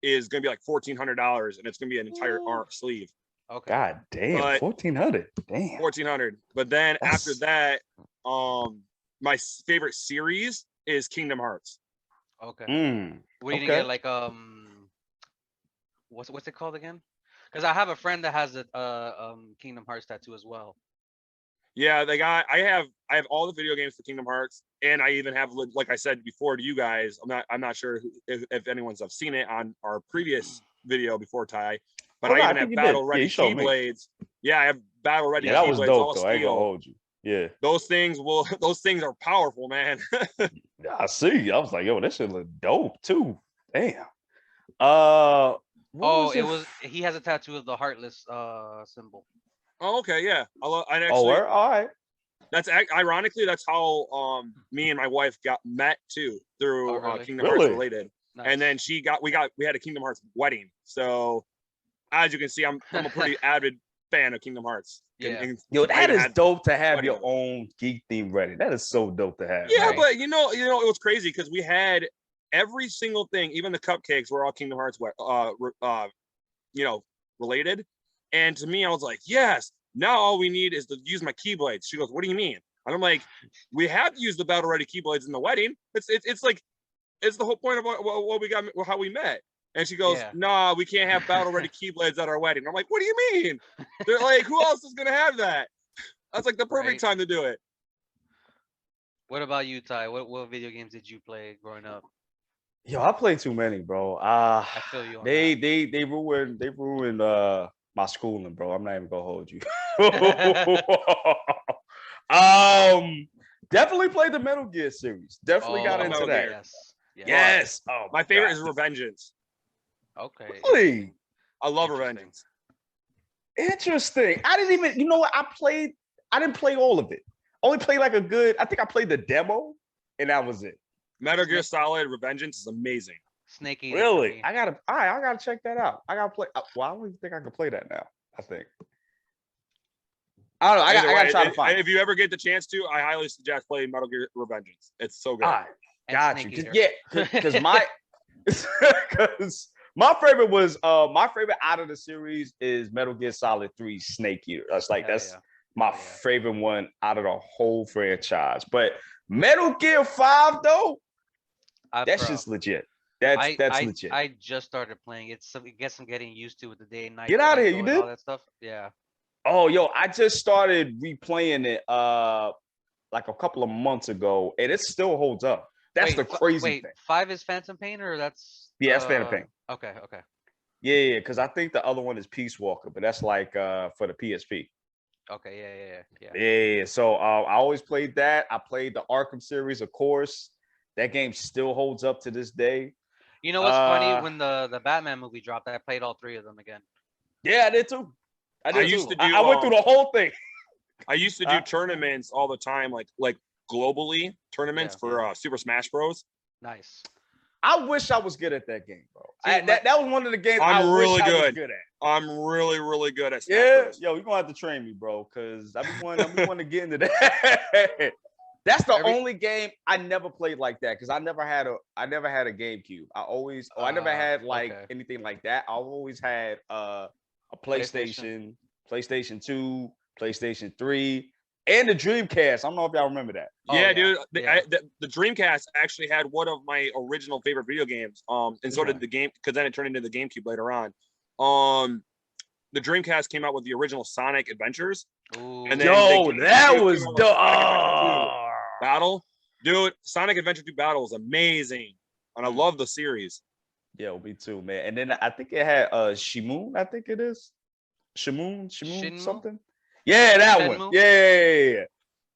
is gonna be like $1,400, and it's gonna be an entire arm sleeve. Okay. God damn, 1,400. Damn. 1,400. But then after that, my favorite series is Kingdom Hearts. Okay. Mm, What are you gonna get? Like what's it called again? Because I have a friend that has a Kingdom Hearts tattoo as well. Yeah, I have all the video games for Kingdom Hearts, and I even have, like I said before to you guys, I'm not sure if anyone's have seen it on our previous video before Ty, but I even have battle ready keyblades. Yeah, I have battle ready. Yeah, that was dope though. I ain't gonna hold you. Yeah, those things are powerful, man. Yeah, I see. I was like, yo, this shit look dope too. Damn. He has a tattoo of the heartless symbol. Oh, okay, yeah. All right. That's ironically, that's how me and my wife got met too, through Kingdom Hearts related. Nice. And then we had a Kingdom Hearts wedding. So as you can see, I'm a pretty avid fan of Kingdom Hearts. Yeah. Yo, that is dope to have your own geek theme ready. That is so dope to have. Yeah, right? But you know, it was crazy because we had every single thing, even the cupcakes were all Kingdom Hearts related. And to me, I was like, yes, now all we need is to use my Keyblades. She goes, what do you mean? And I'm like, we have to use the battle ready Keyblades in the wedding. It's like, it's the whole point of what we got, how we met. And she goes, nah, we can't have battle ready Keyblades at our wedding. I'm like, what do you mean? They're like, who else is going to have that? That's like the perfect time to do it. What about you, Ty? What video games did you play growing up? Yo, I played too many, bro. I feel you on that. They ruined my schooling, bro. I'm not even gonna hold you. Definitely played the Metal Gear series. Definitely got into that. Yes. Oh, my favorite is Revengeance. Okay. Really? I love Revengeance. Interesting. I didn't even, you know what? I didn't play all of it. Only played like I think I played the demo, and that was it. Metal Gear Solid Revengeance is amazing. Snake Eater. Really? I gotta check that out. I gotta play. Well, I don't even think I can play that now. I think. I don't know. I gotta try to find it. If you ever get the chance to, I highly suggest playing Metal Gear Revengeance. It's so good. And Got Snake you. Eater. Yeah, because my favorite was my favorite out of the series is Metal Gear Solid 3 Snake Eater. That's Hell my yeah. favorite one out of the whole franchise. But Metal Gear 5 though, that's Bro, just legit. That's legit. I just started playing it. So it gets I'm getting used to with the day and night. Get out of here, cycle you and all did? that stuff. Yeah. Oh, yo, I just started replaying it like a couple of months ago, and it still holds up. That's the crazy thing. 5 is Phantom Pain or that's Yeah, that's Phantom Pain. Okay. Yeah, because I think the other one is Peace Walker, but that's like for the PSP. Okay, yeah. Yeah. So I always played that. I played the Arkham series, of course. That game still holds up to this day. You know what's funny? When the Batman movie dropped, I played all 3 of them again. Yeah, I did too. I went through the whole thing. I used to do tournaments all the time, like globally tournaments for Super Smash Bros. Nice. I wish I was good at that game, bro. That was one of the games I'm I really wish good. I was good at. I'm really good at Smash Bros. Yo, you're gonna have to train me, bro, because I be wanting to get into that. That's the only game I never played like that because I never had a GameCube. I never had anything like that. I always had a PlayStation 2, PlayStation 3, and the Dreamcast. I don't know if y'all remember that. Yeah, dude. The Dreamcast actually had one of my original favorite video games. And so did the game, because then it turned into the GameCube later on. The Dreamcast came out with the original Sonic Adventures. Ooh. And then that was dope. Battle, dude. Sonic Adventure 2 Battle is amazing, and I love the series. Yeah, me too, man. And then I think it had Shimoon. I think it is Shimoon something. Yeah, that Shenmue? one. Yeah,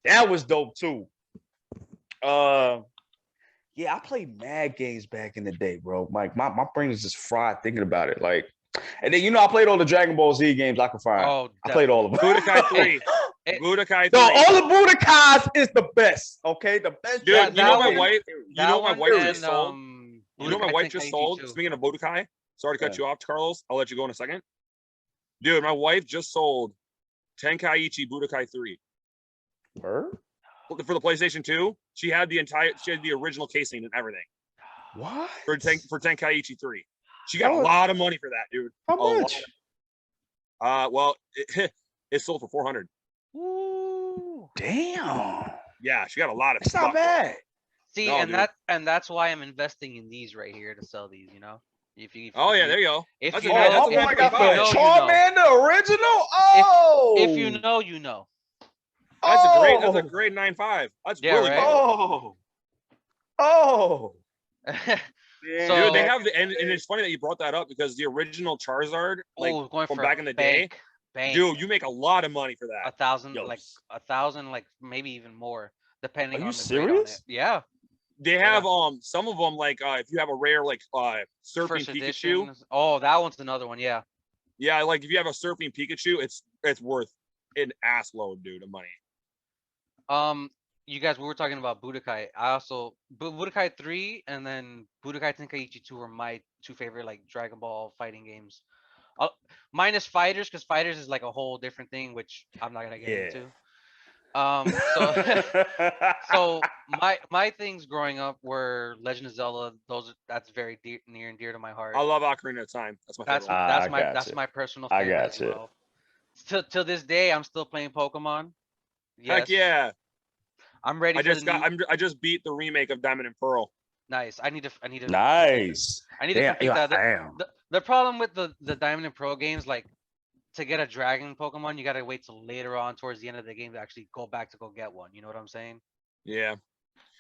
that was dope too. Yeah, I played mad games back in the day, bro. Like my brain is just fried thinking about it. Like, and then I played all the Dragon Ball Z games I could find. Oh, I played all of them. Budokai 3. Budokai 3. No, all the Budokais is the best. Okay, the best. Dude, you know my wife. You know my wife just sold. You know my Budokai wife just sold. Tenkaichi Speaking of Budokai, sorry to cut you off, Carlos. I'll let you go in a second. Dude, my wife just sold Tenkaichi Budokai 3. Her? For the PlayStation 2. She had the original casing and everything. What? For Tenkaichi 3. She got a lot of money for that, dude. How much? Well, it sold for 400. Ooh. Damn. Yeah, she got a lot of. It's not bad. See, No, and that's why I'm investing in these right here to sell these. You know, if there you go. If That's you a- know, that's a my God, $1.5. the Charmander original. Oh, if you know, you know. That's a great 9.5. That's really right? good. Oh. So Dude, they have and it's funny that you brought that up because the original Charizard, going from for back in the day, bank. dude, you make a lot of money for that. 1,000, Yo. like 1,000, like maybe even more, depending Are on you the grade on it. serious? Yeah. They have some of them like if you have a rare surfing First Pikachu. edition. Oh, that one's another one. Yeah. Yeah, like if you have a surfing Pikachu, it's worth an ass load, dude, of money. You guys, we were talking about Budokai. I also Budokai 3 and then Budokai Tenkaichi 2 were my 2 favorite like Dragon Ball fighting games. Minus Fighters, because Fighters is like a whole different thing, which I'm not gonna get into. So my things growing up were Legend of Zelda. That's very near and dear to my heart. I love Ocarina of Time. That's my favorite. I That's gotcha. my personal I favorite as gotcha. well. Till this day, I'm still playing Pokemon. Yes. Heck yeah! I'm ready. I just beat the remake of Diamond and Pearl. Nice. I need to. Nice. I need to complete that. Damn. The problem with the Diamond and Pearl games, like to get a Dragon Pokemon, you gotta wait till later on towards the end of the game to actually go back to go get one. You know what I'm saying? Yeah.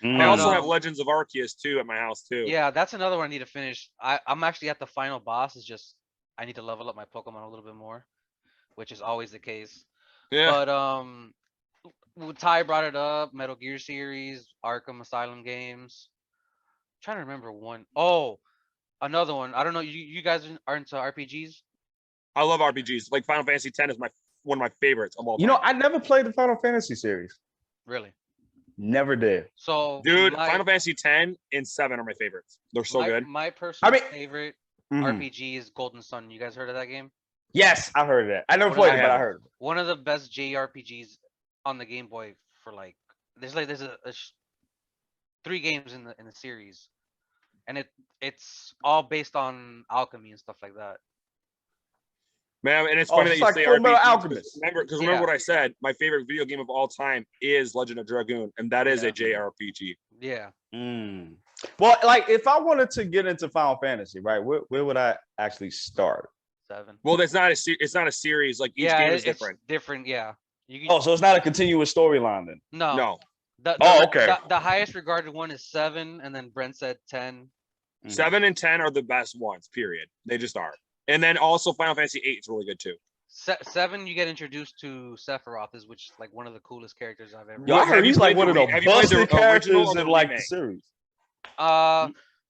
Mm. I also have Legends of Arceus too at my house too. Yeah, that's another one I need to finish. I'm actually at the final boss. It's just I need to level up my Pokemon a little bit more, which is always the case. Yeah. But Ty brought it up. Metal Gear series, Arkham Asylum games. I'm trying to remember one. Oh, another one. I don't know. You guys are into RPGs? I love RPGs. Like Final Fantasy X is one of my favorites of all time. You know, I never played the Final Fantasy series. Really? Never did. So, dude, Final Fantasy X and 7 are my favorites. They're so good. My personal favorite RPG is Golden Sun. You guys heard of that game? Yes, I heard of that. I never played it, but I heard of it. One of the best JRPGs on the Game Boy for like there's a 3 games in the series, and it's all based on alchemy and stuff like that. Man, and it's Oh, funny that it's you like say Full Metal RPG. Alchemist. Remember Yeah. what I said. My favorite video game of all time is Legend of Dragoon, and that is Yeah. a JRPG. Yeah. Well, like if I wanted to get into Final Fantasy, right? Where would I actually start? 7. Well, it's not a series. Like each game is different. It's different. Yeah. You can, Oh, so it's not a continuous storyline then. No, Okay. The highest regarded one is 7, and then Brent said 10. 7 and 10 are the best ones. Period. They just are. And then also Final Fantasy 8 is really good too. 7, you get introduced to Sephiroth, which is like one of the coolest characters I've ever. Yo, I Have heard you he's like played one of the the re- have you played the busted characters original or the in like the remake? series.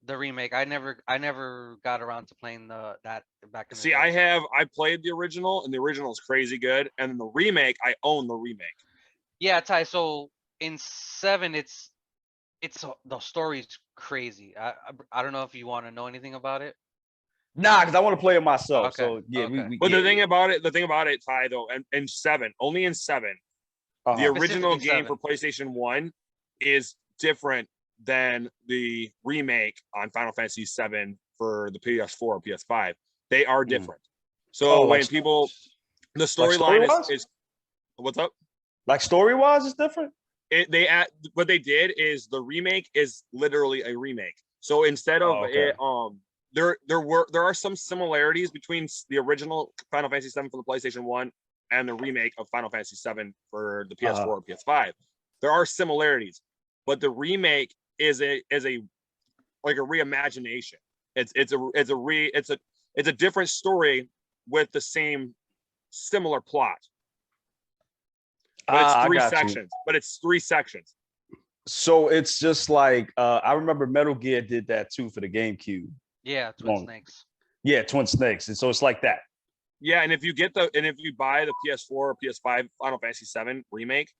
The remake. I never got around to playing that back in the See, day. I played the original, and the original is crazy good. And then the remake, I own the remake. Yeah, Ty. So in 7, the story's crazy. I don't know if you want to know anything about it. Nah, because I want to play it myself. Okay, So yeah, okay. we But yeah, the thing about it, Ty, though, and in 7, only in 7, the uh-huh. original Specifically game 7. for PlayStation 1 is different than the remake on Final Fantasy 7 for the PS4 or PS5. They are different. So when people, the storyline story-wise? is what's up? Like story wise, it's different. What they did is the remake is literally a remake. So instead of okay. there are some similarities between the original Final Fantasy 7 for the PlayStation 1 and the remake of Final Fantasy 7 for the PS4 or PS5. There are similarities, but the remake is a reimagination. It's a different story with the same similar plot. But it's 3 sections. But it's 3 sections. So it's just like I remember Metal Gear did that too for the GameCube. Yeah, Twin Snakes. Yeah, Twin Snakes, and so it's like that. Yeah, and if you buy the PS4 or PS5 Final Fantasy 7 remake,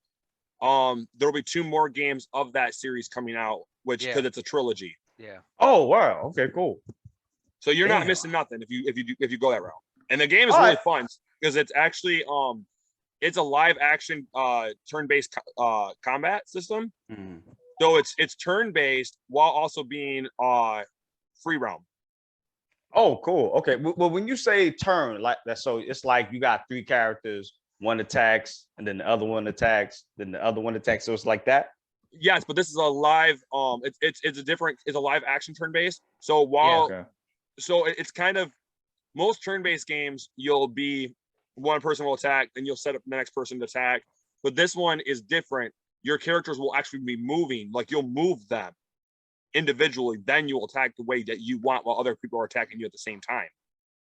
there'll be 2 more games of that series coming out, which because it's a trilogy. Yeah. Oh wow. Okay, cool. So you're not missing nothing if you go that route. And the game is really fun because it's actually it's a live action turn-based combat system. So it's turn-based while also being free roam. Oh, cool. Okay. Well, when you say turn like that, so it's like you got 3 characters, one attacks, and then the other one attacks, then the other one attacks. So it's like that. Yes, but this is a live. It's a live action turn-based. So while so it's kind of most turn-based games, you'll be one person will attack, and you'll set up the next person to attack. But this one is different. Your characters will actually be moving, like you'll move them individually, then you'll attack the way that you want while other people are attacking you at the same time.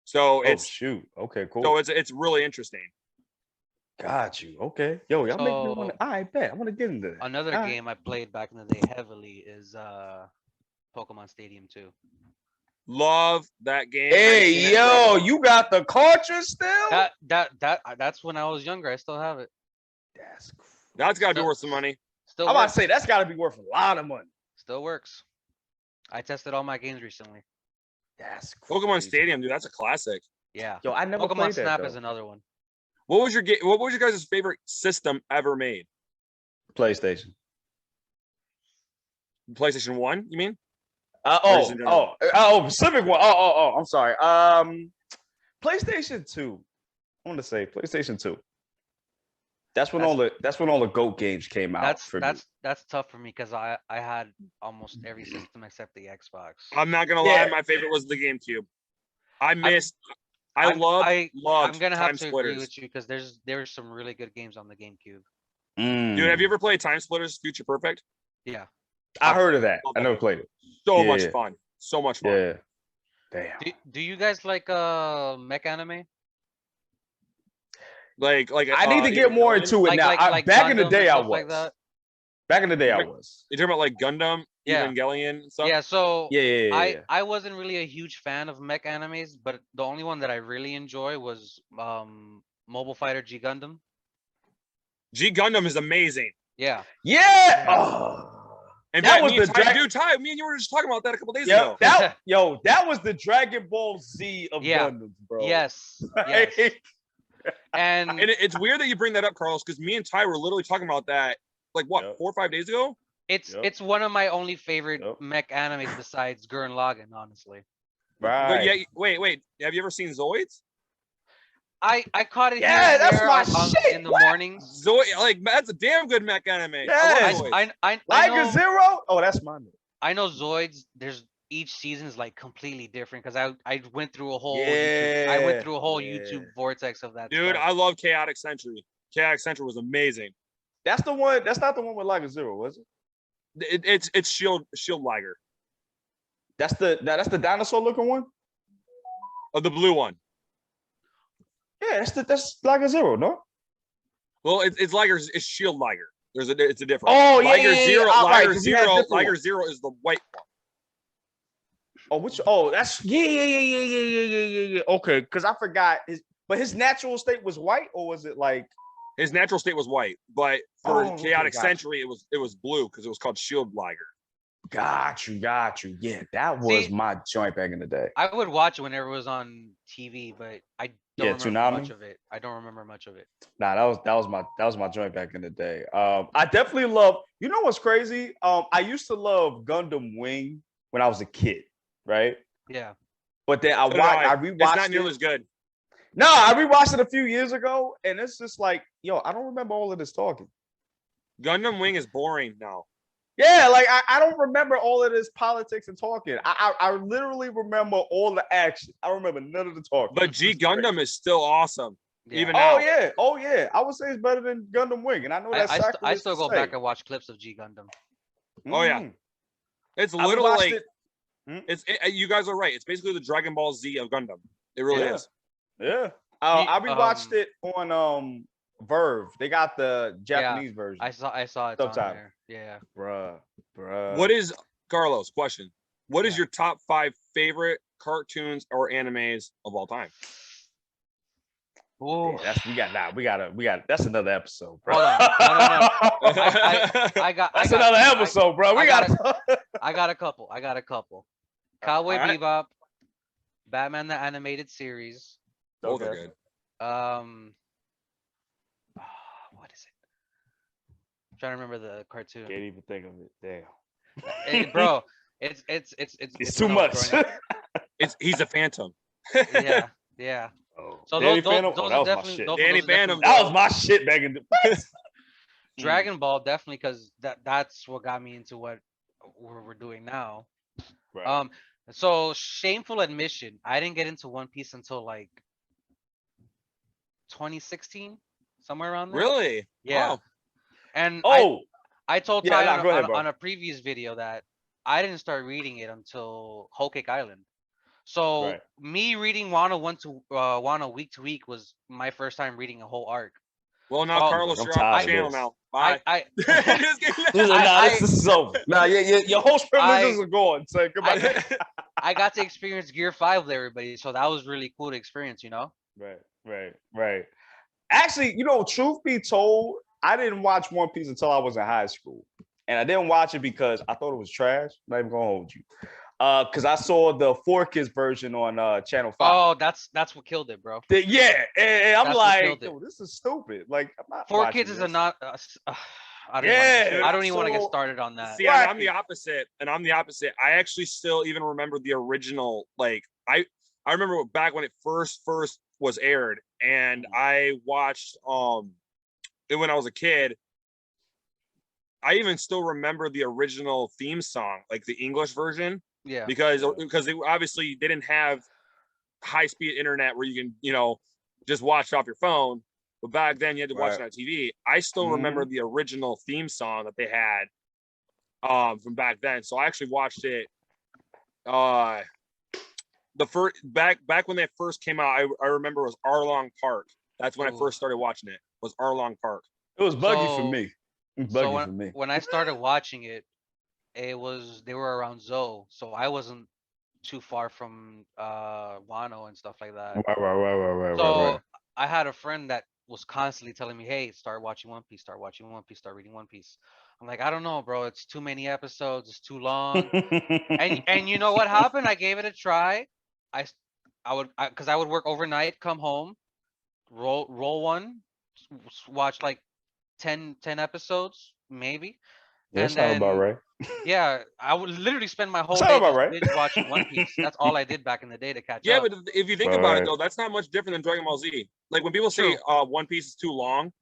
So Okay, cool. So it's really interesting. Got you. Okay. Yo, y'all make me want to. I bet I want to get into that. Another game I played back in the day heavily is Pokemon Stadium 2. Love that game. Hey, yo, you got the cartridge still? That's when I was younger. I still have it. That's got to be worth some money. Still I'm about to works. say that's got to be worth a lot of money. Still works. I tested all my games recently. That's Pokemon Stadium, dude. That's a classic. Yeah. Yo, I never Pokemon played Snap that, is another one. What was your guys' favorite system ever made? PlayStation. PlayStation 1, you mean? Pacific one. I'm sorry. PlayStation 2. I want to say PlayStation 2. That's when all the GOAT games came out. That's tough for me because I had almost every system except the Xbox. I'm not gonna lie, my favorite was the GameCube. I'm gonna have to agree with you because there's some really good games on the GameCube. Dude, have you ever played Time Splitters Future Perfect? Yeah. I heard of that. I never played it. So much fun. So much fun. Yeah. Damn. Do you guys like mech anime? Like I need to get more into it now. Back in the day, I was. Back in the day, I was. You're talking about like Gundam, Evangelion, and stuff? Yeah. So yeah. I wasn't really a huge fan of mech animes, but the only one that I really enjoy was Mobile Fighter G Gundam. G Gundam is amazing. Yeah. Yeah. Oh. And that was Ty, me and you were just talking about that a couple days ago. That was the Dragon Ball Z of Gundams, bro. Yes. Yes. And it's weird that you bring that up, Carlos, because me and Ty were literally talking about that, like 4 or 5 days ago. Yep. it's one of my only favorite Yep. mech animes besides Gurren Lagann, honestly. But Right. yeah, wait. Have you ever seen Zoids? I caught it here Yeah, and that's there my on shit. in the What? mornings. Like that's a damn good mech anime. I Yes. love Zoids. I Like know a Zero? Oh, that's my name. I know Zoids. There's each season is like completely different because I went through a whole Yeah. YouTube vortex of that Dude, stuff. I love Chaotic Century. Chaotic Century was amazing. That's the one. That's not the one with like a Zero, was it? It's Shield Liger. That's the dinosaur looking one. Oh, the blue one. Yeah, that's like a Zero, no? Well, it's Liger. It's Shield Liger. It's a difference. Oh, yeah, Liger yeah, yeah, Zero. yeah. All right, Liger 'cause we had Zero. different Liger ones. Zero is the white one. Oh, which? Oh, that's yeah. Okay, because I forgot his natural state was white, or was it like? His natural state was white, but for Oh, okay, Chaotic gotcha. Century, it was blue because it was called Shield Liger. Got you. Yeah, that was See, my joint back in the day. I would watch it whenever it was on TV, but I Yeah, don't remember much Toonami? of it. I don't remember much of it. Nah, that was my joint back in the day. I definitely love. You know what's crazy? I used to love Gundam Wing when I was a kid, right? Yeah. But then I So did I. rewatched It's not nearly it. as good. No, I rewatched it a few years ago, and it's just like, yo, I don't remember all of this talking. Gundam Wing is boring now. Yeah, like I don't remember all of this politics and talking. I literally remember all the action. I remember none of the talking. But G It's great. Gundam is still awesome. Yeah. Even now. Oh yeah. I would say it's better than Gundam Wing, and I know that's I sacrilege still to go say. back and watch clips of G Gundam. Oh, yeah. Mm. It's I literally rewatched like it. you guys are right. It's basically the Dragon Ball Z of Gundam. It really Yeah. is. Yeah. He- I rewatched it on Verve. They got the Japanese version. I saw it on Subtitle. there. Yeah. Bruh. What is Carlos? Question. What is Yeah. your top 5 favorite cartoons or animes of all time? Oh, Yeah, we got that's another episode, bro. Hold on. No. I got That's I got another episode, bro. We I got I got a couple. Cowboy Alright. Bebop, Batman the Animated Series. Both are Okay. good. What is it? I'm trying to remember the cartoon. Can't even think of it. Damn. Bro, it's Too when I was much. growing up. He's a phantom. Yeah. Oh, So Danny those Phantom? those Oh, that are was my definitely shit. those Danny are definitely- Phantom, That was my shit back in the Dragon Ball definitely because that's what got me into what we're doing now. Right. So shameful admission, I didn't get into One Piece until like 2016, somewhere around there. Really? Yeah. Wow. And Oh, I told Yeah, Ty nah, go ahead, bro. on a previous video that I didn't start reading it until Whole Cake Island. So Right. me reading Wano week to week was my first time reading a whole arc. Well, now Oh, Carlos, I'm you're tired off of the channel this. now. Bye. I Just kidding. this is over. Nah, your host privileges are gone. So goodbye. I got to experience Gear 5 with everybody, so that was really cool to experience, you know? Right. Actually, truth be told, I didn't watch One Piece until I was in high school. And I didn't watch it because I thought it was trash. I'm not even gonna hold you. Because I saw the 4Kids version on Channel 5. Oh, that's what killed it, bro. Yeah, and I'm That's what like, killed it. yo, this is stupid. Like, I'm not Four watching Kids is this. a not. I don't Yeah, I don't even want to get so- started on that. See, Right. I'm the opposite, and I'm the opposite. I actually still even remember the original. Like, I remember back when it first was aired, and I watched it when I was a kid. I even still remember the original theme song, like the English version, Yeah. because they obviously didn't have high speed internet where you can just watch it off your phone. But back then you had to watch it on TV. I still remember the original theme song that they had from back then. So I actually watched it the first back when they first came out. I remember it was Arlong Park. That's when I first started watching it. Was Arlong Park. It was buggy So- for me. It was buggy So for me. when I started watching it, they were around Zoe, so I wasn't too far from Wano and stuff like that. Right. So I had a friend that was constantly telling me, "Hey, start watching One Piece, start watching One Piece, start reading One Piece." I'm like, I don't know, bro. It's too many episodes. It's too long. And you know what happened? I gave it a try. I would work overnight, come home, roll one, watch like 10 episodes maybe, Yeah, And sound about then right. yeah, I would literally spend my whole Sound day about just right. binge watching One Piece. That's all I did back in the day to catch Yeah, up. but if you think about it though, that's not much different than Dragon Ball Z. Like when people say True. One Piece is too long,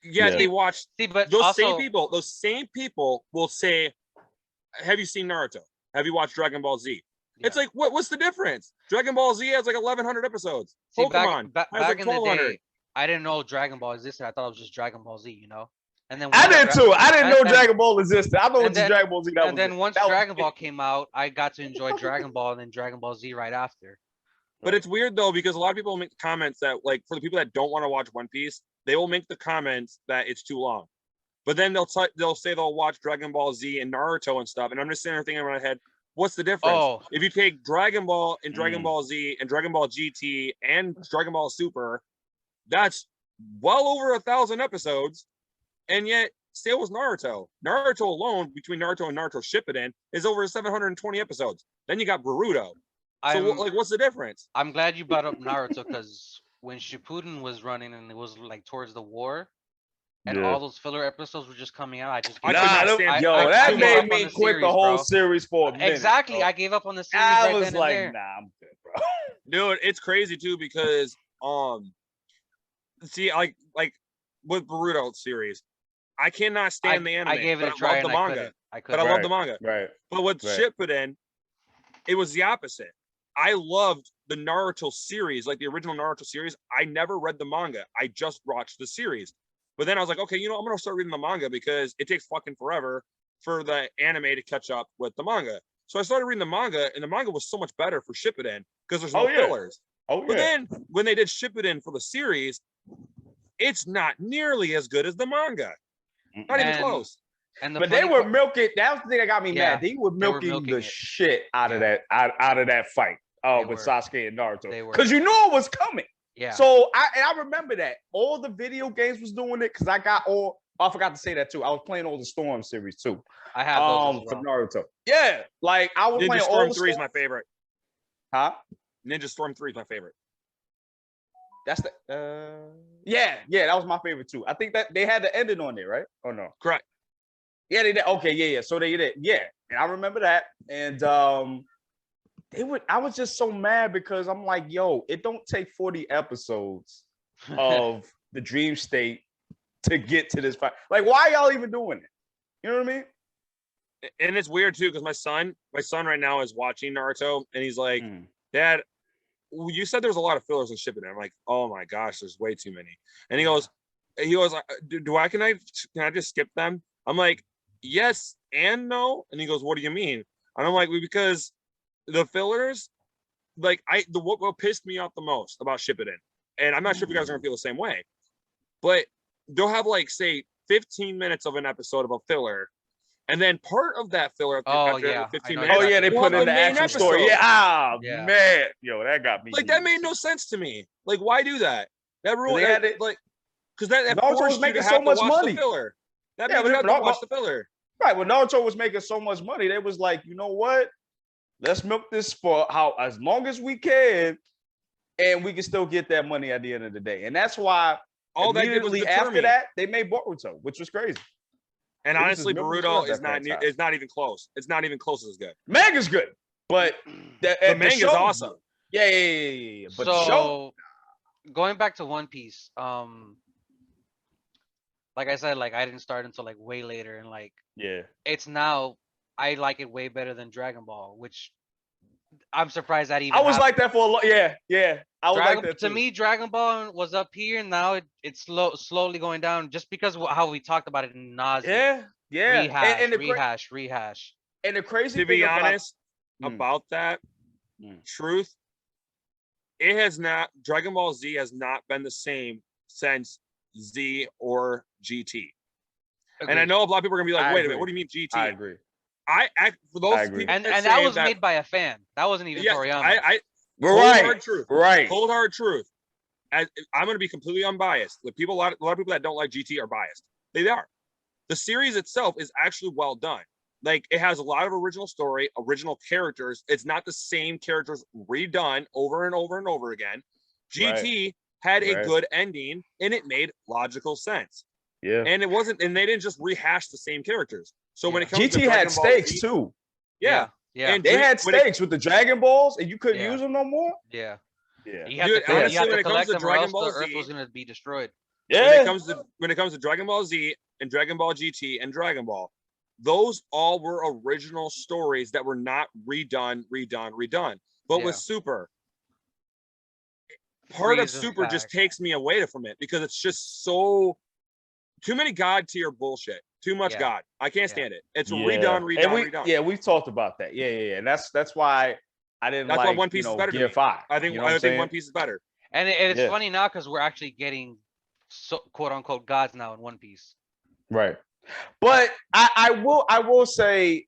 yeah, Yeah. they watch See, but those also, same people will say, have you seen Naruto? Have you watched Dragon Ball Z? It's yeah. like what's the difference? Dragon Ball Z has like 1100 episodes. See, Pokemon has back like in the 1200. day, I didn't know Dragon Ball existed. I thought it was just Dragon Ball Z, you know. And then I once did too. I didn't know Dragon Ball existed. I know and it's then- Dragon Ball Z. That and was then it. once That was Dragon it. Ball came out, I got to enjoy Dragon Ball and then Dragon Ball Z right after. But it's weird though because a lot of people make comments that like for the people that don't want to watch One Piece, they will make the comments that it's too long. But then they'll say they'll watch Dragon Ball Z and Naruto and stuff, and I'm just sitting there thinking in my head, what's the difference? Oh. If you take Dragon Ball and Dragon Ball Z and Dragon Ball GT and Dragon Ball Super, that's well over 1,000 episodes, and yet still was Naruto. Naruto alone, between Naruto and Naruto Shippuden, is over 720 episodes. Then you got Boruto. So like, what's the difference? I'm glad you brought up Naruto because when Shippuden was running and it was like towards the war, and all those filler episodes were just coming out, I just I gave could up. not stand. Yo, I that gave made up on me the quit the series, whole bro. series for a minute. Exactly, bro. I gave up on the series I right was then like, and there. nah, I'm good, bro. Dude, it's crazy too because see, like with Boruto series, I cannot stand the anime. I gave it a but try I love and the I manga. couldn't. But I love the manga. Right. But with Right. Shippuden, it was the opposite. I loved the Naruto series, like the original Naruto series. I never read the manga. I just watched the series. But then I was like, okay, I'm gonna start reading the manga because it takes fucking forever for the anime to catch up with the manga. So I started reading the manga, and the manga was so much better for Shippuden because there's no fillers. Oh yeah. But then when they did Shippuden for the series, it's not nearly as good as the manga. Not even close. And But they were milking. That was the thing that got me Yeah, mad. They were milking milking the it. shit out of Yeah. that out of that fight They with were. Sasuke and Naruto. They were. Because you knew it was coming. Yeah. So I remember that all the video games was doing it because I got all. I forgot to say that too. I was playing all the Storm series too. I had those as well. for Naruto. Yeah, like I was Ninja playing Storm all 3 is my favorite. Huh? Ninja Storm 3 is my favorite. That's the yeah, that was my favorite too. I think that they had the ending on there, right? Or no? Correct. Yeah, they did. Okay, yeah. So they did. Yeah, and I remember that. And I was just so mad because I'm like, yo, it don't take 40 episodes of the dream state to get to this fight. Like, why y'all even doing it? You know what I mean? And it's weird too because my son right now is watching Naruto, and he's like, Dad, you said there's a lot of fillers in Shippuden. I'm like, oh my gosh, there's way too many. And he goes, can I just skip them? I'm like, yes and no. And he goes, what do you mean? And I'm like, because the fillers, like what pissed me off the most about Shippuden, and I'm not sure if you guys are gonna feel the same way, but they'll have like say 15 minutes of an episode of a filler, and then part of that filler after 15 minutes. Oh yeah, they put in the actual story. Yeah, man, yo, that got me. Like that made no sense to me. Like, why do that? That rule, like, because that Naruto forced was you making to so have to much watch money. the filler. That Yeah, made you have but to watch the filler. Right, when Naruto was making so much money, they was like, you know what? Let's milk this for as long as we can, and we can still get that money at the end of the day. And that's why immediately after that, they made Boruto, which was crazy. And honestly, Boruto is not even close. It's not even close as good. Manga's good, but the manga's awesome. Yeah. But so going back to One Piece, like I said, like I didn't start until like way later, and like it's now I like it way better than Dragon Ball, which I'm surprised that even. I was like that for a long. Yeah. I was like that too. To me, Dragon Ball was up here, and now it's slowly going down, just because of how we talked about it in nausea. Yeah. Rehash. And the crazy to thing be honest about that, truth, it has not. Dragon Ball Z has not been the same since Z or GT. Agreed. And I know a lot of people are gonna be like, wait a minute, what do you mean GT? I agree. For those people and that was made by a fan. That wasn't even Toriyama. Cold hard truth. I'm gonna be completely unbiased. A lot of people that don't like GT are biased. They are. The series itself is actually well done. Like, it has a lot of original story, original characters. It's not the same characters redone over and over and over again. GT had a good ending, and it made logical sense. Yeah. And it wasn't, and they didn't just rehash the same characters. So when Yeah. it comes to GT had Dragon Ball stakes Z, too. yeah, Yeah. And They Dra- had when it- stakes with the Dragon Balls, and you couldn't Yeah. use them no more. Yeah. Yeah. You have Dude, to collect, honestly, you have when to it comes collect to them, or Dragon else Ball the Earth Z- was gonna be destroyed. when it Yeah. comes to Dragon Ball Z and Dragon Ball GT and Dragon Ball, those all were original stories that were not redone. But with Yeah. Super, part of Frieza's Super just back. takes me away from it because it's just so too many God tier bullshit. Too much Yeah. God. I can't Yeah. stand it. It's Yeah. redone. And we've talked about that. Yeah. And that's why I didn't That's why like One Piece is better to Gear me. 5. I think you know what I'm saying? One Piece is better. And it's Yeah. funny now because we're actually getting quote unquote gods now in One Piece. Right. But I will say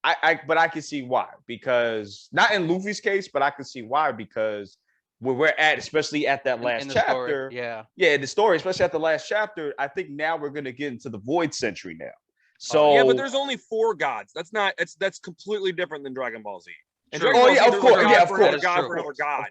but I can see why, because not in Luffy's case, but I can see why, because where we're at, especially at that last in the chapter. Story. Yeah, the story, especially at the last chapter, I think now we're gonna get into the Void Century now. So Yeah, but there's only 4 gods. That's completely different than Dragon Ball Z. And True. Dragon Ball Z, of there's course, a god yeah, of for course, another god true. for another god.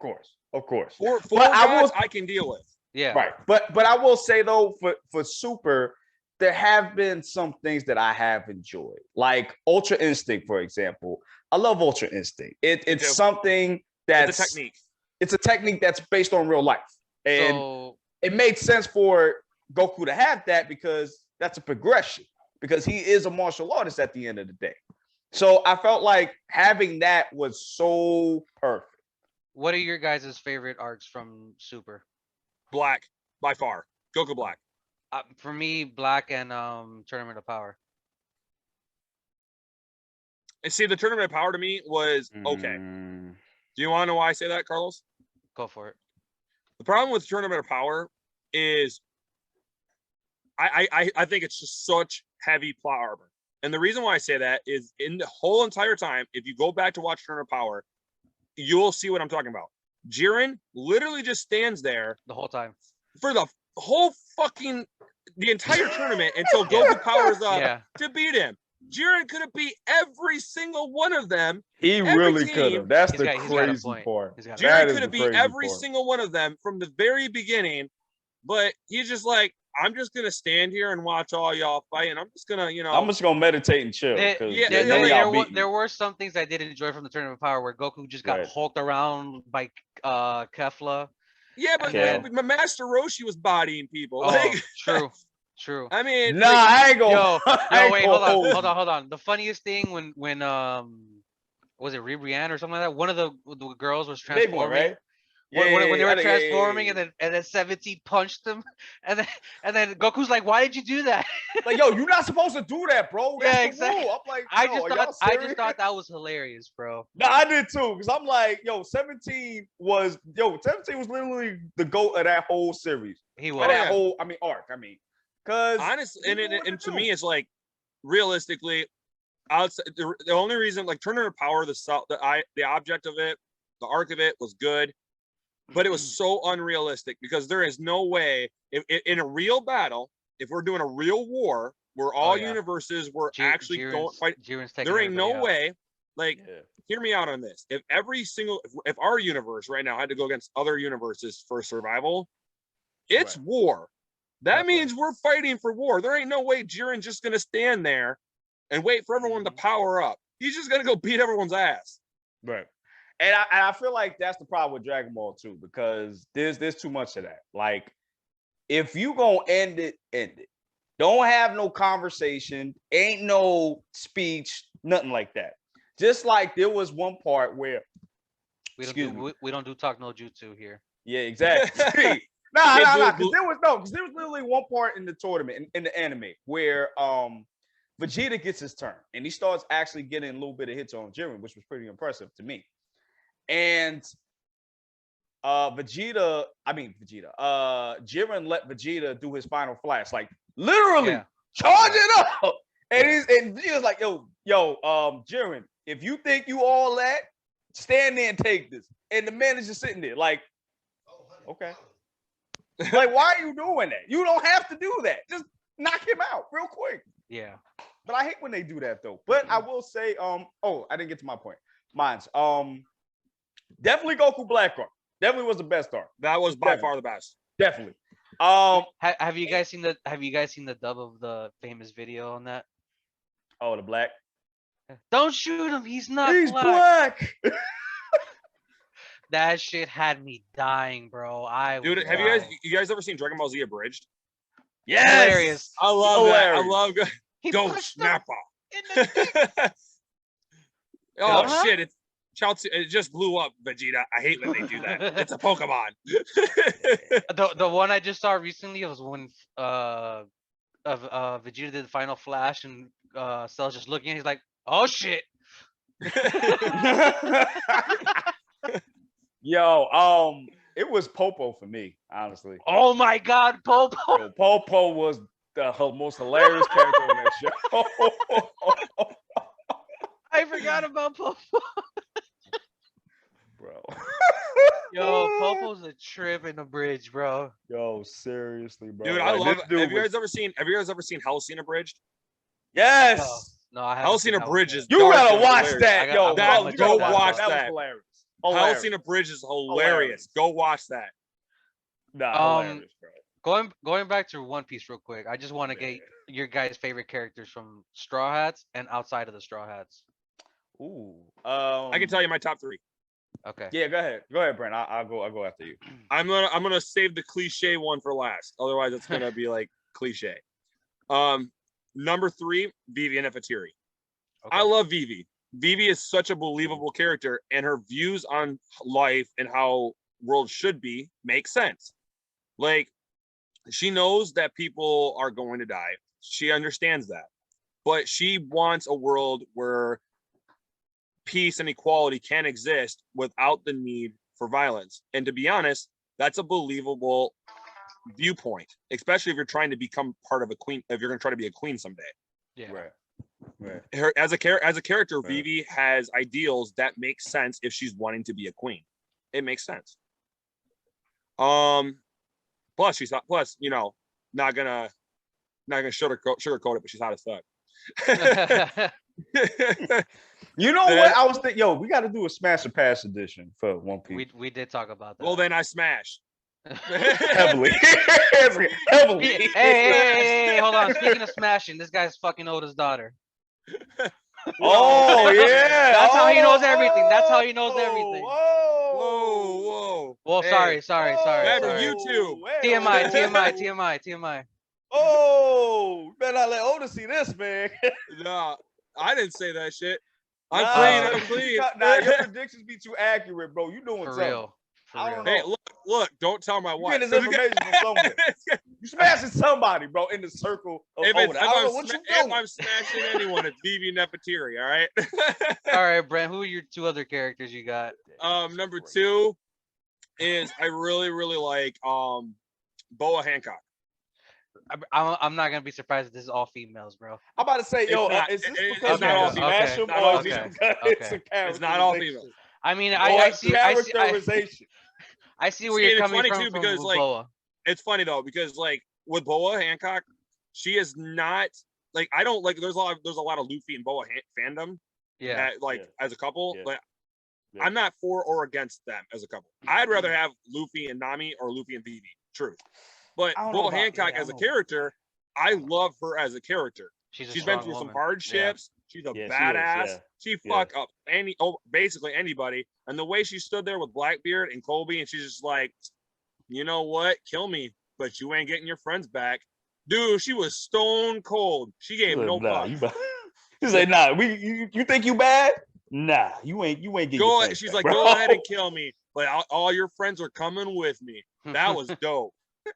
Of course. Four But I gods will- I can deal with. Yeah. Right. But I will say though, for Super, there have been some things that I have enjoyed, like Ultra Instinct, for example. I love Ultra Instinct. It's too. something that's It's a technique. It's a technique that's based on real life, and So it made sense for Goku to have that because that's a progression. Because he is a martial artist at the end of the day. So I felt like having that was so perfect. what are your guys' favorite arcs from Super? Black, by far. Goku Black. For me, Black and Tournament of Power. And see, the Tournament of Power to me was okay. Mm, Do you want to know why I say that, Carlos? Go for it. The problem with Tournament of Power is I think it's just such heavy plot armor. And the reason why I say that is in the whole entire time, if you go back to watch Tournament of Power, you'll see what I'm talking about. Jiren literally just stands there The whole time. for the whole fucking the entire tournament until Goku powers up Yeah. to beat him. Jiren could have beat every single one of them. he Every really team- could have. That's He's the got a crazy point. part. He's got a That Jiren is could have the beat crazy every part. single one of them from the very beginning, but he's just like, I'm just gonna stand here and watch all y'all fight, and I'm just gonna, I'm just gonna meditate and chill. There, 'Cause yeah, there, none of there, y'all were, beat me. there were some things I did enjoy from the Tournament of Power where Goku just got Right. hulked around by Kefla. yeah, but Okay. my Master Roshi was bodying people. Oh, Like, true. I mean, Nah, like, I ain't gonna. Yo, I ain't wait, gonna hold you. on. The funniest thing when was it Ribrianne or something like that? One of the girls was The big one, transforming. right? When they were I think- transforming, yeah. and then 17 punched him, and then Goku's like, "Why did you do that?" Like, yo, you're not supposed to do that, bro. That's Yeah, the exactly. rule. I'm like, I yo, just are thought y'all I serious? just thought that was hilarious, bro. No, I did too, because I'm like, 17 was literally the GOAT of that whole series. He Of was. that yeah. whole, arc. Because honestly, he knew what and to to do. me, it's like realistically, outside the only reason like Tournament of Power, the object of it, the arc of it was good, but it was so unrealistic because there is no way if in a real battle, if we're doing a real war where all yeah. universes were actually going fight, Jiren's taking there ain't no everybody out. way. Like, Yeah. hear me out on this. If if our universe right now had to go against other universes for survival, it's Right. war. That Definitely. means we're fighting for war. There ain't no way Jiren's just gonna stand there and wait for everyone to power up. He's just gonna go beat everyone's ass. Right. And I feel like that's the problem with Dragon Ball too, because there's too much of that. Like, if you gonna end it, end it. Don't have no conversation, ain't no speech, nothing like that. Just like there was one part where, We don't excuse do me. we don't do talk no jutsu here. Yeah, exactly. Nah, because there was literally one part in the tournament in the anime where Vegeta gets his turn and he starts actually getting a little bit of hits on Jiren, which was pretty impressive to me. And Jiren let Vegeta do his final flash, like literally Yeah. charge it up. And Vegeta's like, yo, Jiren, if you think you all that, stand there and take this. And the man is just sitting there like, okay. Like, why are you doing that? You don't have to do that. Just knock him out real quick. Yeah. But I hate when they do that though. But I will say, I didn't get to my point. Mine's definitely Goku Black arc. Definitely was the best arc. That was by Definitely. far the best. Definitely. Have you guys seen the dub of the famous video on that? Oh, the black. Don't shoot him. He's not He's black. black. That shit had me dying, bro. Dude, was have dying. you guys ever seen Dragon Ball Z Abridged? Yes. Hilarious. I love that. I Hilarious. love He Go punched him Snapper. in the Oh Uh-huh. shit! It just blew up, Vegeta. I hate when they do that. It's a Pokemon. The one I just saw recently was when Vegeta did the final flash and Cell's just looking at. He's like, "Oh shit!" Yo, it was Popo for me, honestly. Oh my God, Popo! Yo, Popo was the most hilarious character on that show. I forgot about Popo. Bro. Yo, Popo's a trip in the bridge, bro. Yo, seriously, bro. Dude, I Like, love. this dude Have you was- guys ever seen? Have you guys ever seen Hellsing Abridged? Yes. No, I haven't Hellsing seen Abridged is You dark gotta and watch hilarious. that, I got- yo. I'm That- bro, gonna you go gotta watch That was that. hilarious. Hellsing Abridged is hilarious. Go watch that. Nah, hilarious, bro. Going back to One Piece real quick. I just want to get your guys' favorite characters from Straw Hats and outside of the Straw Hats. Ooh. I can tell you my top 3. Okay. Yeah, go ahead, Brent. I'll go after you. I'm gonna save the cliche one for last. Otherwise, it's gonna be like cliche. Number 3, Vivi Nefertiti. Okay. I love Vivi. Vivi is such a believable character, and her views on life and how world should be make sense. Like, she knows that people are going to die. She understands that, but she wants a world where peace and equality can exist without the need for violence. And to be honest, that's a believable viewpoint, especially if you're trying to become part of a queen. If you're going to try to be a queen someday. Yeah. Right. Her as a character, Right. Vivi has ideals that make sense if she's wanting to be a queen. It makes sense. Plus she's hot. Plus, you know, not gonna sugarcoat it, but she's hot as fuck. You know what? I was thinking, yo, we got to do a Smash or Pass edition for One Piece. we did talk about that. Well, then I smash. Heavily. Heavily. Hey, hold on. Speaking of smashing, this guy's fucking Oda's daughter. Oh, yeah. That's how he knows everything. That's how he knows everything. Whoa. Well, Hey. sorry. Remember, sorry. YouTube. TMI. Oh, you better not let Oda see this, man. No, I didn't say that shit. I'm Nah, clean. Nah, your predictions be too accurate, bro. You doing For something. real. I don't Hey, know. look, don't tell my You wife. getting this information from somewhere. You smashing somebody, bro, in the circle of If Oda. I don't know what you doing. I'm smashing anyone, it's Vivi Nefertiti, all right? All right, Brent. Who are your 2 other characters you got? Number 2 is I really like Boa Hancock. I'm not gonna be surprised if this is all females, bro. I'm about to say, yo, It's not- is this it's because not you all smash females. him, Okay, or is okay, it because it's okay. a character? It's not all females. I mean, Or I see characterization. I see where you're it's coming funny from too, because, with like, Boa. It's funny though, because like with Boa Hancock, she is not like, I don't like, there's a lot of Luffy and Boa fandom. Yeah. As a couple, Yeah. but Yeah. I'm not for or against them as a couple. I'd rather have Luffy and Nami or Luffy and Vivi. Truth. But I don't know Boa about- Hancock yeah, I as a don't know. character, I love her as a character. She's She's strong been through some woman. hardships. She's a Yeah, she is, badass. yeah. She Yeah. fuck up basically anybody. And the way she stood there with Blackbeard and Colby, and she's just like, you know what? Kill me, but you ain't getting your friends back. Dude, she was stone cold. She gave no fucks. He's like, nah, you think you bad? Nah, you ain't getting your friends She's back, like, bro. go ahead and kill me, but all your friends are coming with me. That was dope.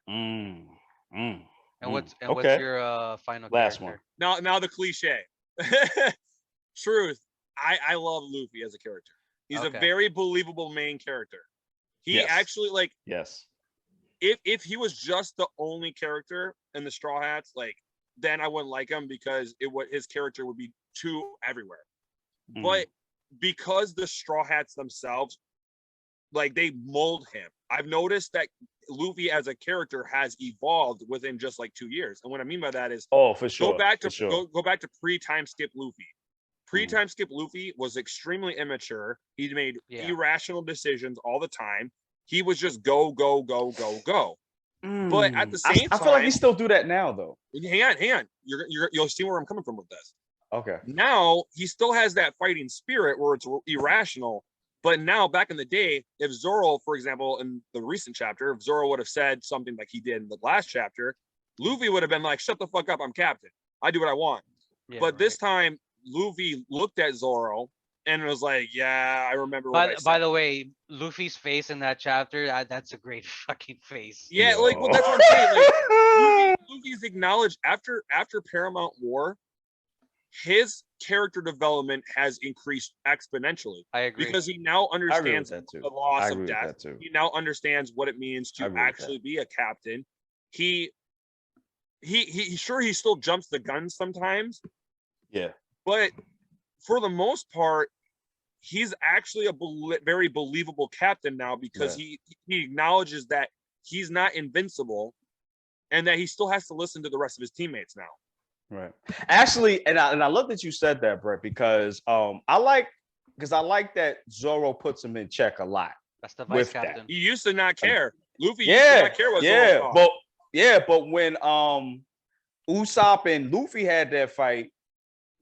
And what's okay. your final Last character? Now the cliche. Truth. I love Luffy as a character. He's a Okay. very believable main character. He Yes. actually, like, Yes. if he was just the only character in the Straw Hats, like, then I wouldn't like him because his character would be too everywhere. Mm. But because the Straw Hats themselves, like, they mold him. I've noticed that Luffy as a character has evolved within just like 2 years. And what I mean by that is, Oh, for sure. go back to for sure. go back to pre-time skip Luffy. Pre-time skip Luffy was extremely immature. He made irrational decisions all the time. He was just go. But at the same I feel like he still do that now, though. hang on. You'll see where I'm coming from with this. Okay. Now he still has that fighting spirit where it's irrational. But now, back in the day, if Zoro, for example, in the recent chapter, if Zoro would have said something like he did in the last chapter, Luffy would have been like, "Shut the fuck up, I'm captain. I do what I want." Yeah, but right. this time, Luffy looked at Zoro and was like, "Yeah, I remember what I said." By the way, Luffy's face in that chapter, that's a great fucking face. Yeah, like, well, that's what I'm saying. Like, Luffy's acknowledged after Paramount War, his character development has increased exponentially. I agree. Because he now understands that too. the loss I of agree with death. that too. He now understands what it means I to agree with actually be a captain. He sure he still jumps the gun sometimes, Yeah. but for the most part, he's actually a very believable captain now because he acknowledges that he's not invincible and that he still has to listen to the rest of his teammates now. Right. Actually, and I love that you said that, Brett, because I like that Zoro puts him in check a lot. That's the vice with captain. that. He used to not care. Luffy used to not care what Zoro thought. But when Usopp and Luffy had that fight,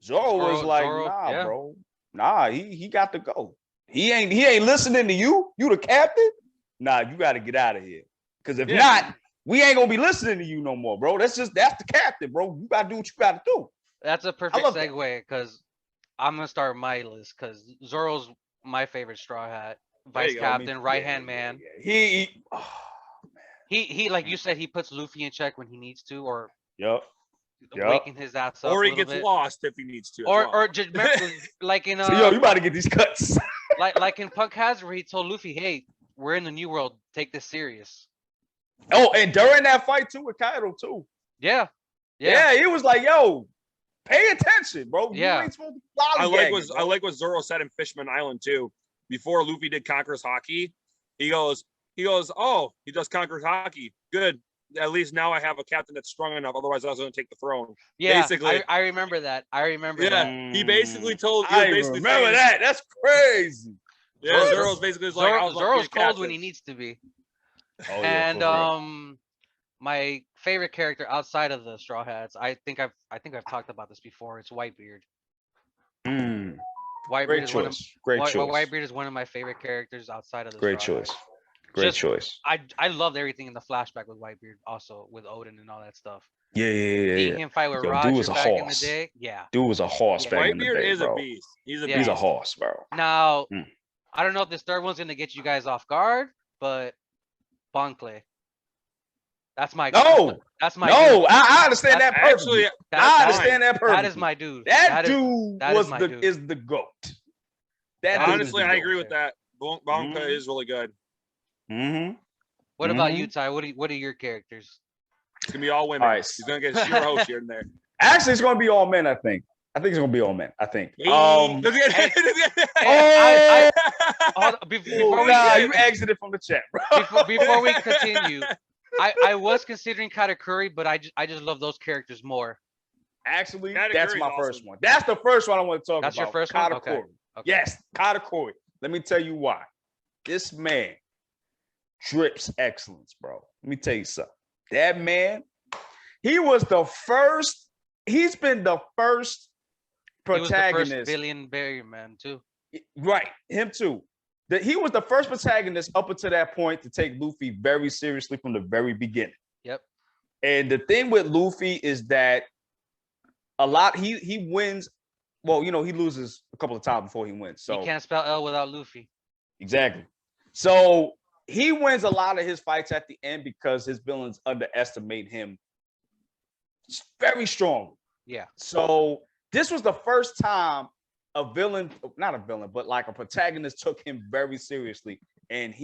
Zoro was like, nah, bro. Nah, he got to go. He ain't listening to you. You the captain? Nah, you got to get out of here. Because if not, we ain't gonna be listening to you no more, bro. That's the captain, bro. You gotta do what you gotta do. That's a perfect segue because I'm gonna start my list because Zoro's my favorite Straw Hat, vice captain, right hand man. He like you said, he puts Luffy in check when he needs to, or waking his ass up, or he gets lost if he needs to, or just remember, like in so you about to get these cuts. like in Punk Hazard, where he told Luffy, "Hey, we're in the New World. Take this serious." Oh, and during that fight too with Kaido too. Yeah, he was like, "Yo, pay attention, bro. You ain't supposed to I like what Zoro said in Fishman Island too. Before Luffy did Conqueror's Haki, he goes, "Oh, he does Conqueror's Haki. Good. At least now I have a captain that's strong enough. Otherwise, I was going to take the throne." Yeah, basically. I remember that. He basically told. I remember that. That's crazy. Yeah, Zoro's basically like, Zoro's cold when he needs to be. Oh, and my favorite character outside of the Straw Hats, I think I've talked about this before. It's Whitebeard. Whitebeard Whitebeard is one of my favorite characters outside of the Straw Hats. Great choice. I loved everything in the flashback with Whitebeard, also with Odin and all that stuff. Yeah. Seeing him fight with Roger back in the day. Yeah. Dude was a horse back in the day, Whitebeard is bro. a beast. He's a horse, bro. Now, I don't know if this third one's gonna get you guys off guard, but Bonclay. That's my dude. I understand that perfectly. I understand that perfectly. That is my dude. That dude is the GOAT. Honestly, I agree with that. Bonclay is really good. What about you, Ty? What are your characters? It's gonna be all women. All right. He's gonna get Shirahoshi here and there. Actually, it's gonna be all men, I think. It's gonna be all men. I think. You exited from the chat, bro. Before we continue, I was considering Katakuri, but I just love those characters more. Actually, that's my first one. That's the first one I want to talk about. That's your first one? Okay. Yes, Katakuri. Let me tell you why. This man drips excellence, bro. Let me tell you something. That man, he was the first. He's been the first protagonist. He was the first Billion Berry man too. Right, him too. He was the first protagonist up until that point to take Luffy very seriously from the very beginning. Yep. And the thing with Luffy is that he wins. Well, he loses a couple of times before he wins. So he can't spell L without Luffy. Exactly. So he wins a lot of his fights at the end because his villains underestimate him very strong. Yeah. So this was the first time a villain, not a villain, but like a protagonist took him very seriously. And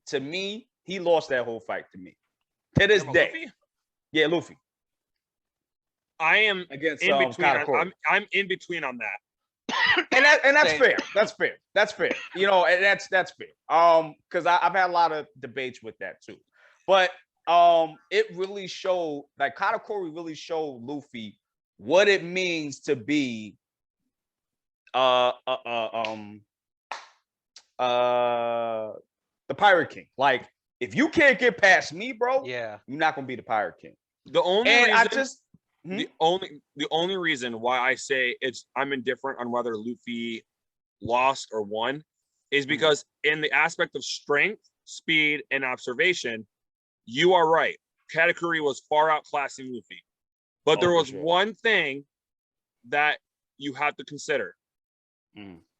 to me, he lost that whole fight to me. To this day. Luffy? Yeah, Luffy. I am against in between. I'm in between on that. And that's fair. That's fair. And that's fair. Because I've had a lot of debates with that too. But it really showed, like, Katakuri really showed Luffy what it means to be the Pirate King. Like, if you can't get past me, bro, yeah, you're not gonna be the Pirate King. The only the only reason why I say I'm indifferent on whether Luffy lost or won is because in the aspect of strength, speed, and observation, you are right. Katakuri was far outclassing Luffy. But there was one thing that you have to consider.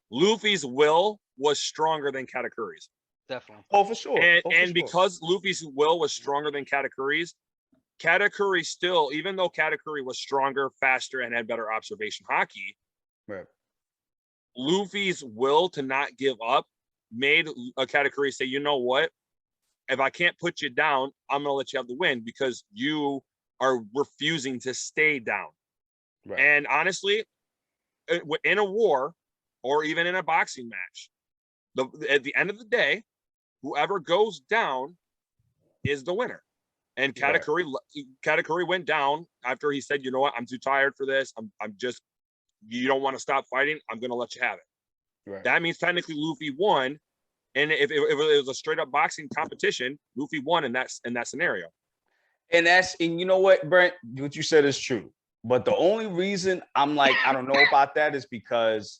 Luffy's will was stronger than Katakuri's. Definitely. Oh, for sure. And because Luffy's will was stronger than Katakuri's, Katakuri still, even though Katakuri was stronger, faster, and had better observation haki, right. Luffy's will to not give up made a Katakuri say, you know what? If I can't put you down, I'm going to let you have the win because you are refusing to stay down. Right. And honestly, in a war or even in a boxing match, at the end of the day, whoever goes down is the winner. And Katakuri went down after he said, you know what, I'm too tired for this. I'm just, you don't want to stop fighting. I'm going to let you have it. Right. That means technically Luffy won. And if it was a straight up boxing competition, Luffy won in that scenario. And you know what, Brent, what you said is true. But the only reason I'm like, I don't know about that is because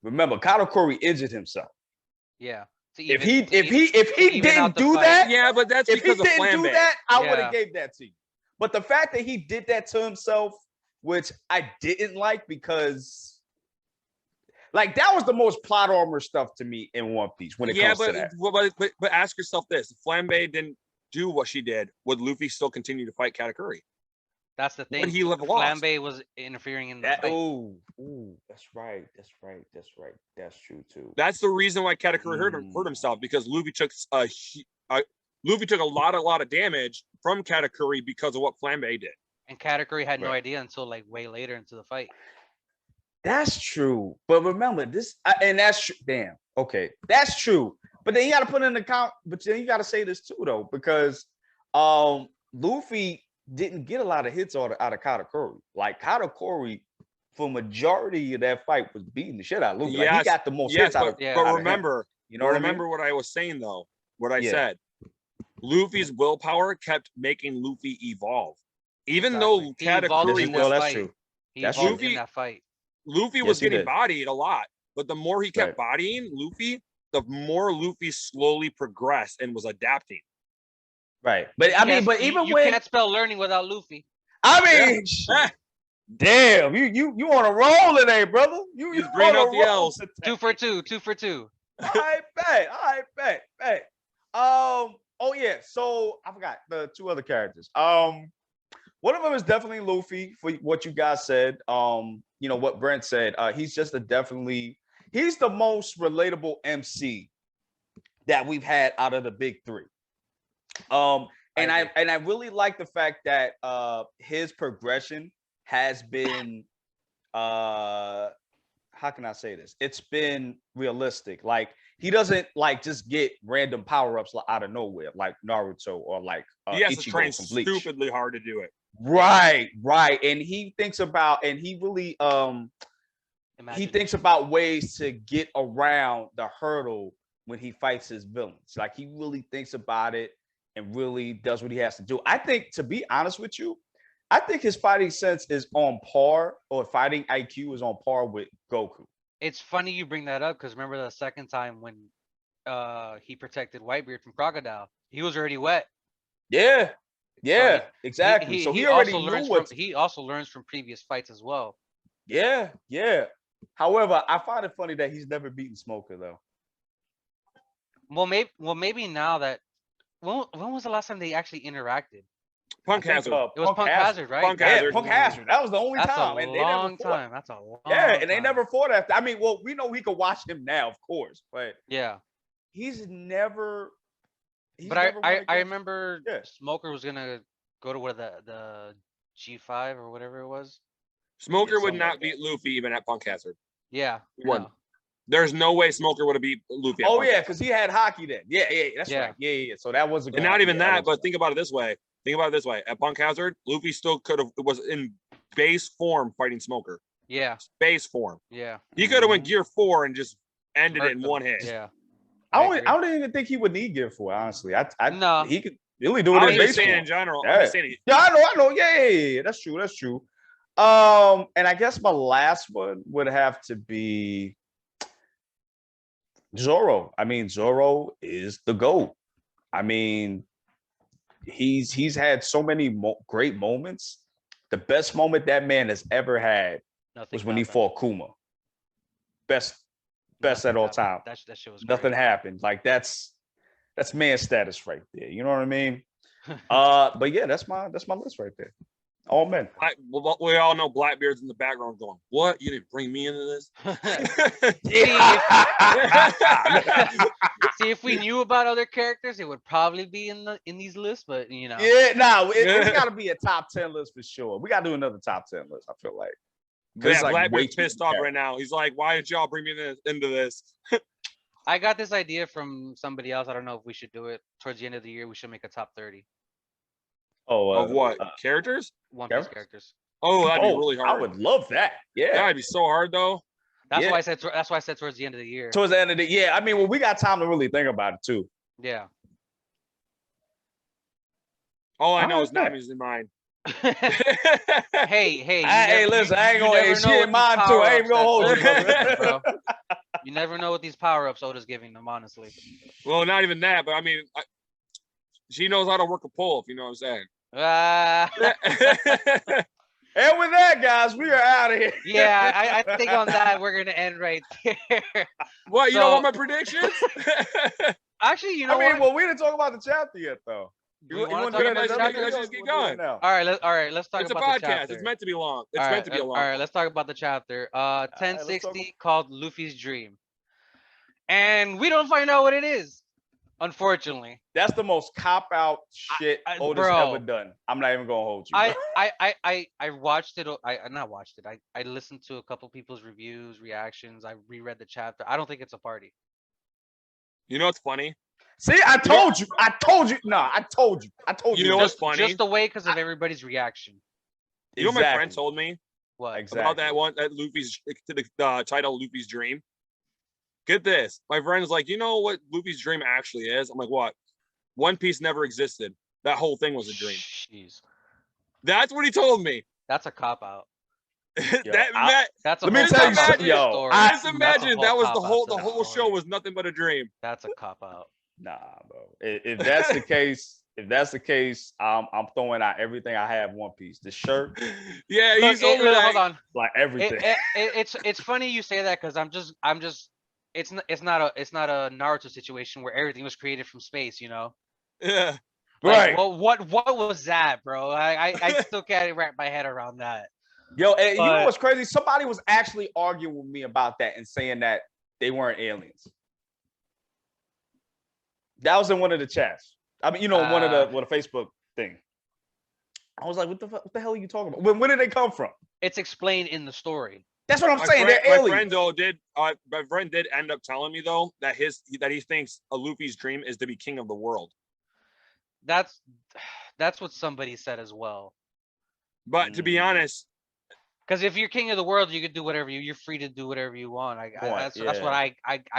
remember, Katakuri injured himself. Yeah. If he didn't do that, yeah, but that's if he because didn't do Flambe. that, I would have gave that to you. But the fact that he did that to himself, which I didn't like because like that was the most plot armor stuff to me in One Piece when it comes to that. But ask yourself this: if Flambe didn't do what she did, would Luffy still continue to fight Katakuri? That's the thing. But he lost. Flambe was interfering in the fight. Oh, that's right. That's true too. That's the reason why Katakuri hurt himself because Luffy took a lot of damage from Katakuri because of what Flambe did. And Katakuri had no idea until like way later into the fight. That's true. But remember this, and that's true. Damn. Okay, that's true. But then you got to put in the count. But then you got to say this too, though, because Luffy didn't get a lot of hits out of Katakuri. Like Katakuri, for majority of that fight, was beating the shit out of Luffy. Yes, like, he got the most hits out of. But remember, you know, remember what I was saying though. What I said. Luffy's willpower kept making Luffy evolve, even though Katakuri was. That's true. That's true. In that fight. Luffy was getting bodied a lot, but the more he kept bodying Luffy, the more Luffy slowly progressed and was adapting. Right, but I mean, but even when you can't spell learning without Luffy. I mean, damn, you on a roll today, brother. You bring out the L's. 2 for 2, 2 for 2. I bet. Oh yeah. So I forgot the two other characters. One of them is definitely Luffy for what you guys said. You know what Brent said. He's just he's the most relatable MC that we've had out of the big three. And I really like the fact that his progression has been how can I say this? It's been realistic. Like he doesn't like just get random power-ups out of nowhere like Naruto or like he has to train from Bleach. Stupidly hard to do it. Right. And he thinks about and he really he thinks about ways to get around the hurdle when he fights his villains. Like he really thinks about it and really does what he has to do. I think, to be honest with you, I think his fighting sense is on par, or fighting IQ is on par with Goku. It's funny you bring that up because remember the second time when he protected Whitebeard from Crocodile, he was already wet. Yeah, exactly. So he already knew what. He also learns from previous fights as well. Yeah. However, I find it funny that he's never beaten Smoker though. Well, maybe now that when was the last time they actually interacted? Punk Hazard. It was Punk Hazard, right? Punk Hazard. Punk Hazard. That was the only time. And they never fought. That's a long time. Yeah, and they never fought after. I mean, well, we know we could watch him now, of course, but he's never. But I remember Smoker was gonna go to the G5 or whatever it was. Smoker would not beat Luffy even at Punk Hazard. Yeah. No. There's no way Smoker would have beat Luffy. Oh yeah, because he had hockey then. Yeah, that's right. Yeah. So that wasn't. And not even that, but think about it this way. At Punk Hazard, Luffy still was in base form fighting Smoker. Yeah. Base form. Yeah. He could have went Gear 4 and just ended it in one hit. Yeah. I don't even think he would need Gear 4, honestly. No. He could really do it in base form. In general. Yeah. I know. Yeah. That's true. And I guess my last one would have to be Zoro. I mean, Zoro is the GOAT. I mean, he's had so many great moments. The best moment that man has ever had was when he fought Kuma. Best at all time. That shit was Nothing great. happened. Like that's man status right there. You know what I mean? But yeah, that's my list right there. All men. We all know Blackbeard's in the background going, "What? You didn't bring me into this?" See, if we knew about other characters, it would probably be in these lists. But you know, Yeah, no, it's got to be a top 10 list for sure. We got to do another top 10 list. I feel like. Yeah, like Blackbeard's pissed off right now. He's like, "Why did y'all bring me into this?" I got this idea from somebody else. I don't know if we should do it towards the end of the year. We should make a top 30. Of what characters? One Piece characters. Oh, that'd be really hard. I would love that. Yeah, that'd be so hard though. That's why I said. That's why I said towards the end of the year. Towards the end of the year. I mean, well, we got time to really think about it too. Yeah. All I know is Nami's in mine. Hey, listen, I ain't gonna shit in mine too. I ain't gonna hold you, bro. You never know what these power-ups Oda's giving them, honestly. Well, not even that, but I mean, she knows how to work a pole, if you know what I'm saying. And with that, guys, we are out of here. Yeah, I think on that we're gonna end right there. What? You don't want my predictions? Actually, you know what? Well, we didn't talk about the chapter yet, though. You want to talk about the chapter? Let's just keep going. All right, let's talk about the chapter. It's a podcast. It's meant to be long. It's meant to be long. All right, let's talk about the chapter. 1060 called Luffy's Dream, and we don't find out what it is. Unfortunately, that's the most cop out shit Oda's ever done. I'm not even gonna hold you. I watched it. I not watched it. I listened to a couple people's reviews, reactions. I reread the chapter. I don't think it's a party. You know what's funny? See, I told you. I told you. No, I told you. You know what's funny? Just the way because of everybody's reaction. You know what my friend told me? What? Exactly. About that one at Luffy's to the title Luffy's Dream. Get this. My friend is like, you know what Luffy's dream actually is? I'm like, what? One Piece never existed. That whole thing was a dream. Jeez. That's what he told me. That's a cop out. That's a let me tell you something, yo. Just imagine that was the whole show was nothing but a dream. That's a cop out. Nah, bro. If that's the case, I'm throwing out everything I have One Piece. The shirt. Yeah, he's over there. Hold on. Like everything. It's funny you say that because I'm just it's not a Naruto situation where everything was created from space, you know? Yeah. Right. Well, what was that, bro? I still can't wrap my head around that. Yo, you know what's crazy? Somebody was actually arguing with me about that and saying that they weren't aliens. That was in one of the chats. I mean, you know, one of the Facebook thing. I was like, what the hell are you talking about? Where did they come from? It's explained in the story. That's what I'm saying. They're aliens. My friend did end up telling me though that he thinks a Luffy's dream is to be king of the world. That's what somebody said as well. But to be honest, because if you're king of the world, you could do whatever you're free to do whatever you want. That's what I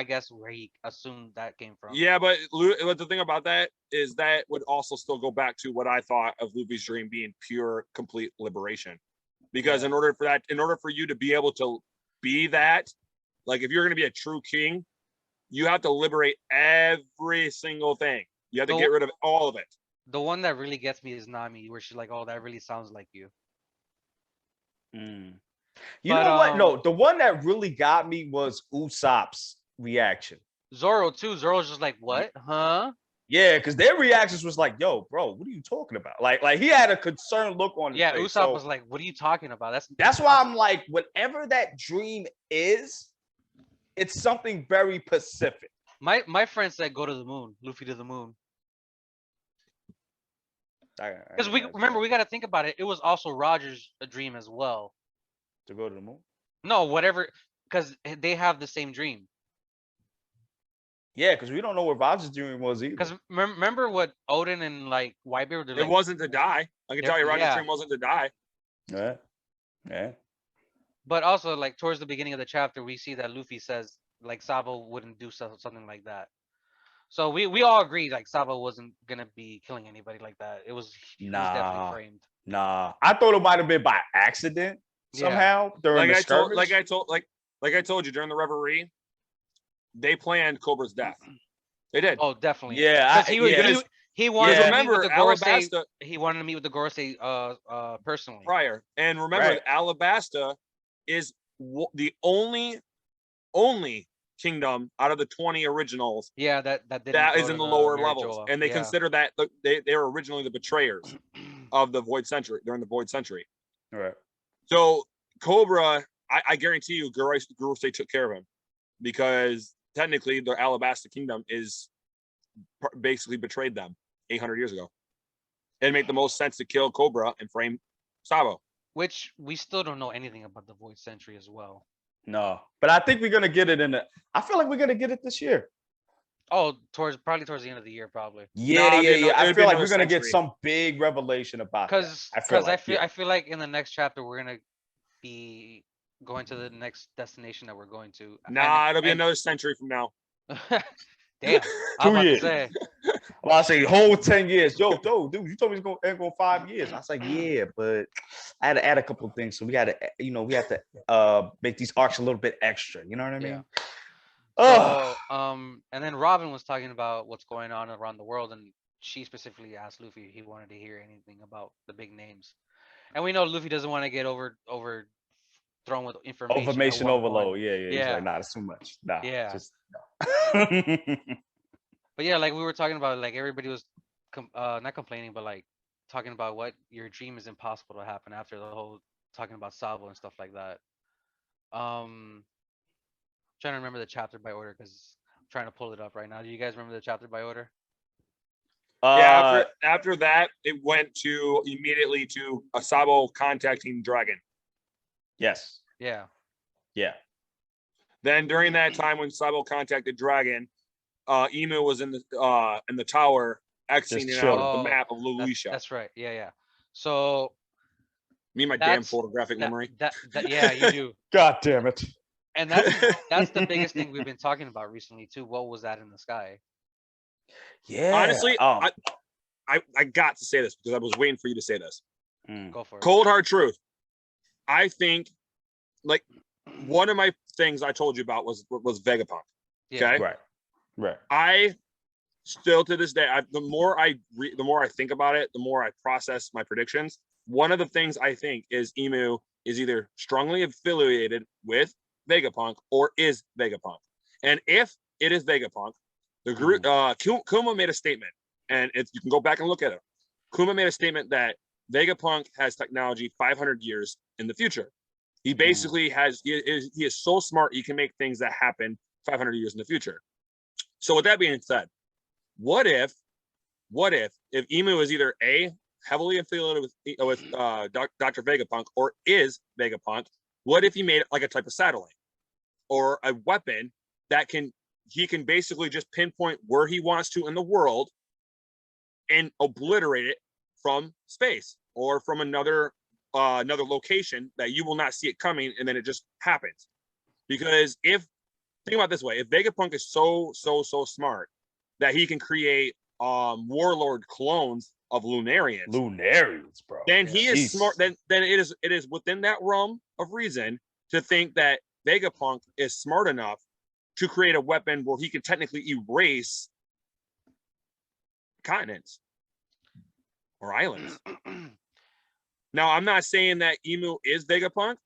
guess where he assumed that came from. Yeah, but the thing about that is that would also still go back to what I thought of Luffy's dream being pure, complete liberation. Because in order for you to be able to be that, like if you're going to be a true king, you have to liberate every single thing. You have to get rid of all of it. The one that really gets me is Nami, where she's like, "Oh, that really sounds like you." You know what? No, the one that really got me was Usopp's reaction. Zoro too. Zoro's just like, "What? Huh?" Yeah, because their reactions was like, "Yo, bro, what are you talking about?" Like he had a concerned look on his face. Usopp was like, "What are you talking about?" That's why I'm like, whatever that dream is, it's something very Pacific. My friend said, "Go to the moon, Luffy to the moon." Because we got to think about it. It was also Roger's dream as well. To go to the moon? No, whatever, because they have the same dream. Yeah, because we don't know what Roger's dream was either. Because remember what Odin and like Whitebeard were like, it wasn't to die. I can tell you, Roger's dream wasn't to die. Yeah. But also, like towards the beginning of the chapter, we see that Luffy says like Sabo wouldn't do something like that. So we all agreed like Sabo wasn't gonna be killing anybody like that. It was definitely framed. Nah, I thought it might have been by accident. somehow during the skirmish. like I told you during the reverie, they planned Cobra's death. They did. Oh, definitely. Yeah, Because he wanted to meet remember with the Gorosei. Alabasta He wanted to meet with the Gorosei personally. prior, and remember Right. Alabasta is the only kingdom out of the 20 originals Yeah, that is in the lower Mary levels, Joa. and they Yeah. consider that they were originally the betrayers of the Void Century during the Void Century. Right. So Cobra, I guarantee you, Gorosei took care of him, because technically the Alabasta Kingdom is basically betrayed them 800 years ago. It made the most sense to kill Cobra and frame Sabo. Which we still don't know anything about the Void Century as well. No, but I think we're gonna get it I feel like we're gonna get it this year. Oh, probably towards the end of the year, probably. Yeah. I feel like we're gonna get century. some big revelation about that. I feel like in the next chapter we're gonna be going to the next destination that we're going to. Nah, it'll be another century from now. Damn, I'm 2 about years. to say. Well, I say whole 10 years. Yo, dude, you told me it's gonna go 5 years. I was like, yeah, but I had to add a couple of things. So we have to make these arcs a little bit extra. You know what I mean? So, and then Robin was talking about what's going on around the world, and she specifically asked Luffy if he wanted to hear anything about the big names. And we know Luffy doesn't want to get overthrown with information. Information at one overload. point. Yeah. He's like, nah, it's too much. Nah. Yeah. Just no. But yeah, like we were talking about, like everybody was not complaining, but like talking about what your dream is impossible to happen after the whole talking about Sabo and stuff like that. Trying to remember the chapter by order because I'm trying to pull it up right now. Do you guys remember the chapter by order? Yeah, after that, it went to immediately to Sabo contacting Dragon. Yes. Yeah. Yeah. Then during that time when Sabo contacted Dragon, Emu was in the tower exiting Just out chilling. the map of Lulisha. That's right. Yeah. So Me and my damn photographic memory. Yeah, you do. God damn it. And that's the biggest thing we've been talking about recently too. What was that in the sky? Yeah. Honestly, I got to say this because I was waiting for you to say this. Go for it. Cold hard truth. I think, like, one of my things I told you about was Vegapunk. Yeah. Okay. Right. I still to this day, the more I think about it, the more I process my predictions. One of the things I think is Emu is either strongly affiliated with Vegapunk or is Vegapunk. And if it is Vegapunk, the group Kuma made a statement, and you can go back and look at it. Kuma made a statement that Vegapunk has technology 500 years in the future. He basically he is so smart he can make things that happen 500 years in the future. So with that being said, what if Emu is either A, heavily affiliated with Dr. Vegapunk, or is Vegapunk? What if he made it like a type of satellite or a weapon that he can basically just pinpoint where he wants to in the world and obliterate it from space or from another location that you will not see it coming, and then it just happens? Because think about it this way, if Vegapunk is so smart that he can create warlord clones of Lunarians, bro. then he is smart. Then it is within that realm of reason to think that Vegapunk is smart enough to create a weapon where he can technically erase continents or islands. Now, I'm not saying that Emu is Vegapunk,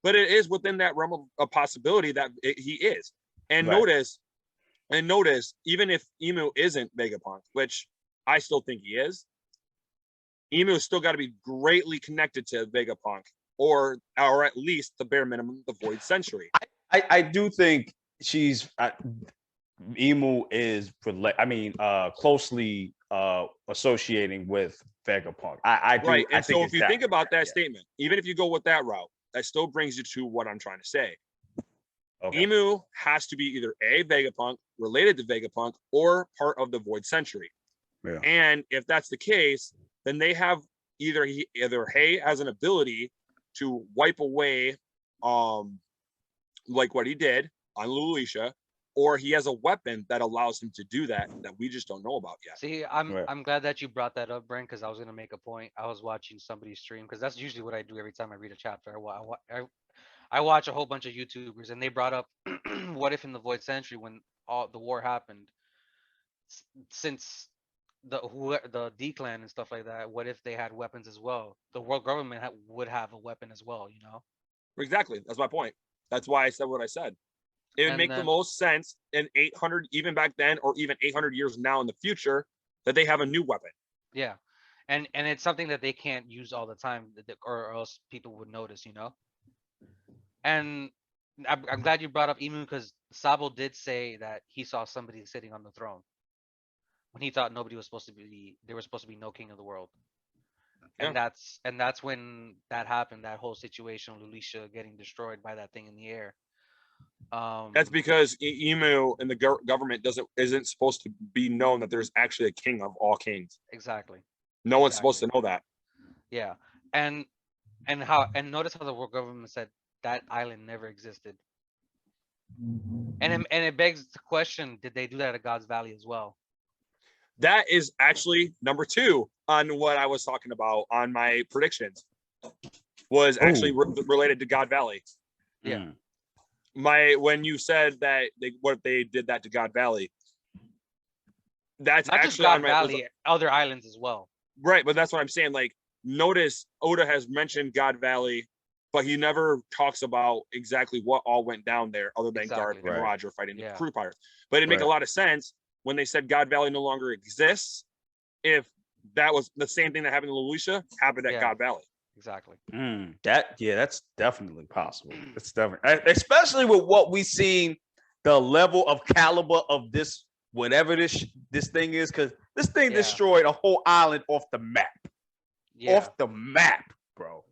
but it is within that realm of possibility that he is. And notice, even if Emu isn't Vegapunk, which I still think he is, Emu's still got to be greatly connected to Vegapunk, or at least the bare minimum, the Void Century. I do think she's Emu is closely associating with Vegapunk. I do. Right. And so if you think about that yeah. statement, even if you go with that route, that still brings you to what I'm trying to say. Okay. Emu has to be either A, Vegapunk, related to Vegapunk, or part of the Void Century. Yeah. And if that's the case, then they have either Hay has an ability to wipe away like what he did on Lulisha, or he has a weapon that allows him to do that we just don't know about yet. See, Right. I'm glad that you brought that up, Brent, because I was gonna make a point. I was watching somebody stream because that's usually what I do every time I read a chapter. I watch a whole bunch of YouTubers, and they brought up what if in the Void Century when all the war happened, since the D clan and stuff like that, what if they had weapons as well? The world government would have a weapon as well, you know. Exactly. That's my point. That's why I said what I said. It would And make the then most sense in 800, even back then, or even 800 years now in the future, that they have a new weapon. yeah, and it's something that they can't use all the time, or else people would notice, you know. And I'm glad you brought up Emu because Sabo did say that he saw somebody sitting on the throne when he thought nobody was supposed to be. There was supposed to be no king of the world, Yeah. and that's when that happened. That whole situation, of Lulisha getting destroyed by that thing in the air. That's because Emu and the government isn't supposed to be known that there's actually a king of all kings. Exactly. No one's supposed to know that. Yeah, and notice how the world government said that island never existed. And it begs the question: did they do that at God's Valley as well? That is actually number 2 on what I was talking about on my predictions. Was actually related to God Valley. Yeah. When you said that they did that to God Valley, that's Not actually just God on my Valley, other islands as well. right. But that's what I'm saying. Like, notice Oda has mentioned God Valley, but he never talks about exactly what all went down there, other than Garp and Roger fighting the crew pirates. But it make a lot of sense when they said God Valley no longer exists. If that was the same thing that happened to Lulisha, happened at God Valley. Exactly. That's definitely possible. It's definitely, especially with what we seen, the level of caliber of this, whatever this thing is, because this thing destroyed a whole island off the map. Off the map, bro.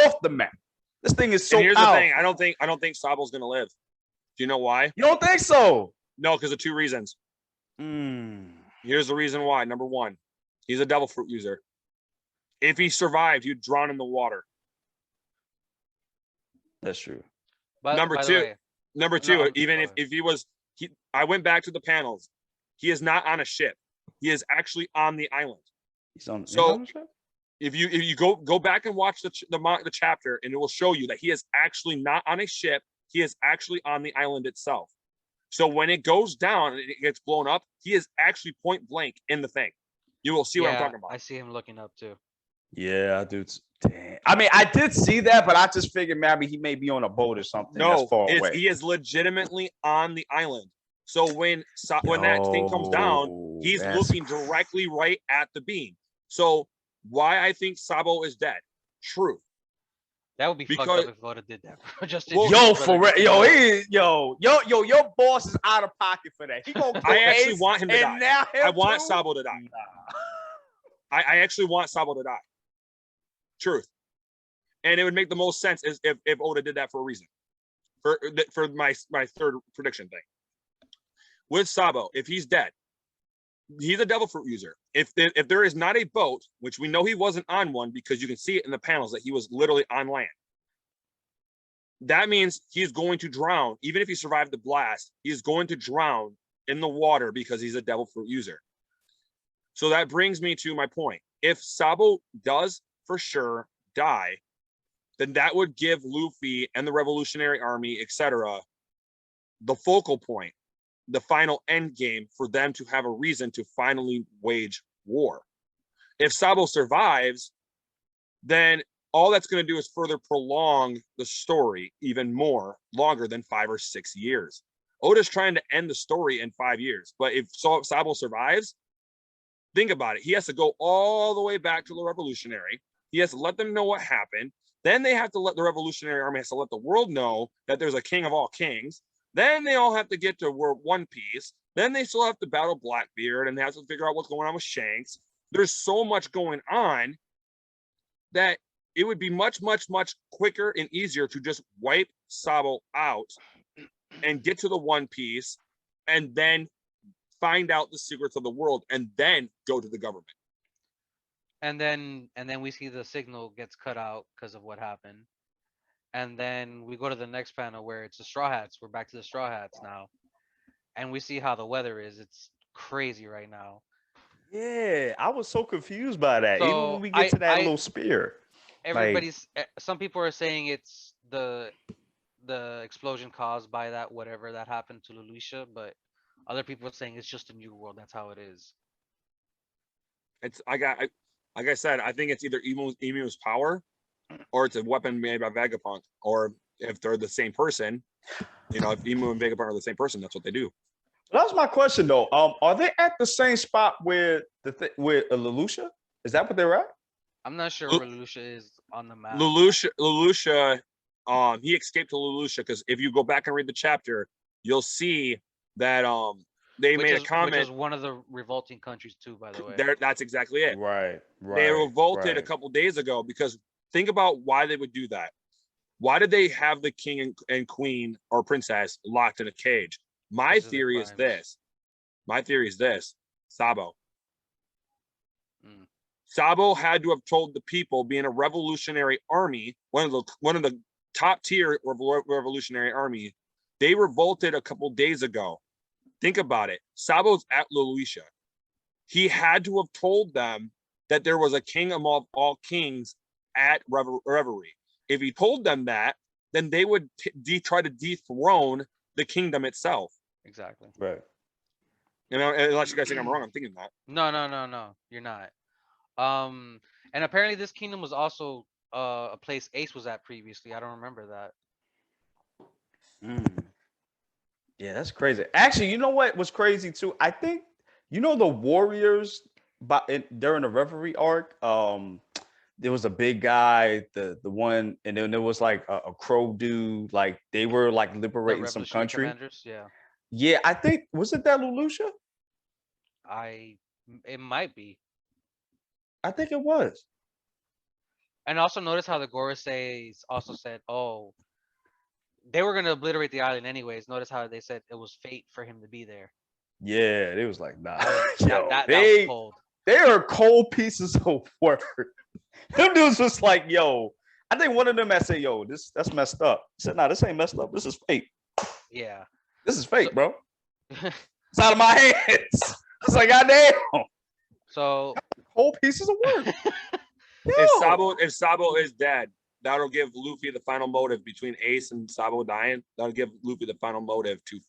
Off the map. This thing is so and here's powerful. the thing. I don't think Sabo's gonna live. Do you know why? You don't think so? No, because of 2 reasons. Here's the reason why. Number 1, he's a devil fruit user. If he survived, he'd drown in the water. That's true. But number by 2, the way, number 2, no, even if he was, I went back to the panels. He is not on a ship. He is actually on the island. He's on So the ship? if you go back and watch the chapter, and it will show you that he is actually not on a ship. He is actually on the island itself. So when it goes down and it gets blown up, he is actually point blank in the thing. You will see what I'm talking about. I see him looking up too. Yeah, dude. Damn. I mean, I did see that, but I just figured maybe he may be on a boat or something. No, that's far away. he is legitimately on the island. So when that thing comes down, he's looking directly right at the beam. So why I think Sabo is dead? Truth. That would be fucked up if Oda did that. For real, your boss is out of pocket for that. He gonna I actually want him to die. Now I want Sabo to die. I actually want Sabo to die. Truth. And it would make the most sense if Oda did that for a reason. For my 3rd prediction thing. With Sabo, if he's dead, he's a devil fruit user. If there is not a boat, which we know he wasn't on one because you can see it in the panels that he was literally on land. That means he's going to drown. Even if he survived the blast, he's going to drown in the water because he's a devil fruit user. So that brings me to my point. If Sabo does for sure die, then that would give Luffy and the Revolutionary Army, etc., the focal point, the final end game for them to have a reason to finally wage war. If Sabo survives, then all that's going to do is further prolong the story even more, longer than 5 or 6 years. Oda's trying to end the story in 5 years, but if Sabo survives, think about it. He has to go all the way back to the Revolutionary. He has to let them know what happened. Then they have to let the Revolutionary Army has to let the world know that there's a king of all kings. Then they all have to get to One Piece. Then they still have to battle Blackbeard, and they have to figure out what's going on with Shanks. There's so much going on that it would be much, much, much quicker and easier to just wipe Sabo out and get to the One Piece and then find out the secrets of the world and then go to the government. And then we see the signal gets cut out because of what happened. And then we go to the next panel where it's the Straw Hats. We're back to the Straw Hats now. and we see how the weather is. It's crazy right now. Yeah, I was so confused by that. Even when So we get to that little spear, like, some people are saying it's the explosion caused by that whatever that happened to Lucia, but other people are saying it's just a new world. That's how it is. It's like I said, I think it's either Emu's power, or it's a weapon made by Vegapunk, or if they're the same person, if Emu and Vegapunk are the same person, that's what they do. that was my question though. Are they at the same spot where with Lelouch? Is that what they're at? I'm not sure where Lucia is on the map. Lelouch, he escaped to Lelouch because if you go back and read the chapter, you'll see that they made a comment. Which is one of the revolting countries too, by the way. That's exactly it. Right. They revolted a couple days ago because think about why they would do that. Why did they have the king and queen or princess locked in a cage? My theory is this. Sabo. Sabo had to have told the people, being a revolutionary army, one of the top tier revolutionary army, they revolted a couple days ago. Think about it. Sabo's at Lelouch. He had to have told them that there was a king among all kings at Reverie. If he told them that, then they would try to dethrone the kingdom itself. Exactly. Right. Unless you guys think I'm wrong, I'm thinking that. No, you're not. And apparently this kingdom was also a place Ace was at previously. I don't remember that. Yeah, that's crazy. Actually, you know what was crazy too? I think the warriors during the Reverie arc. There was a big guy, the one, and then there was like a crow dude. Like they were like liberating some country. Yeah, I think was it that Lelouch? It might be. I think it was. And also notice how the Goroseis also said, "Oh, they were gonna obliterate the island anyways." Notice how they said it was fate for him to be there. Yeah, it was like, nah. That was cold. They are cold pieces of work. Them dudes was like, yo, I think one of them had said, yo, that's messed up. He said, nah, this ain't messed up. This is fake. Yeah. This is fake, bro. It's out of my hands. I was like, goddamn. So whole pieces of work. If Sabo is dead, that'll give Luffy the final motive between Ace and Sabo dying. That'll give Luffy the final motive to